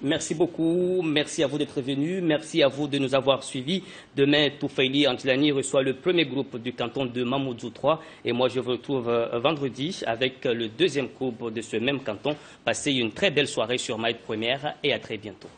Merci beaucoup, merci à vous d'être venu, merci à vous de nous avoir suivis. Demain, Toufaili Antilani reçoit le premier groupe du canton de Mamoudzou 3 et moi je vous retrouve vendredi avec le deuxième groupe de ce même canton. Passez une très belle soirée sur Maïd Première et à très bientôt.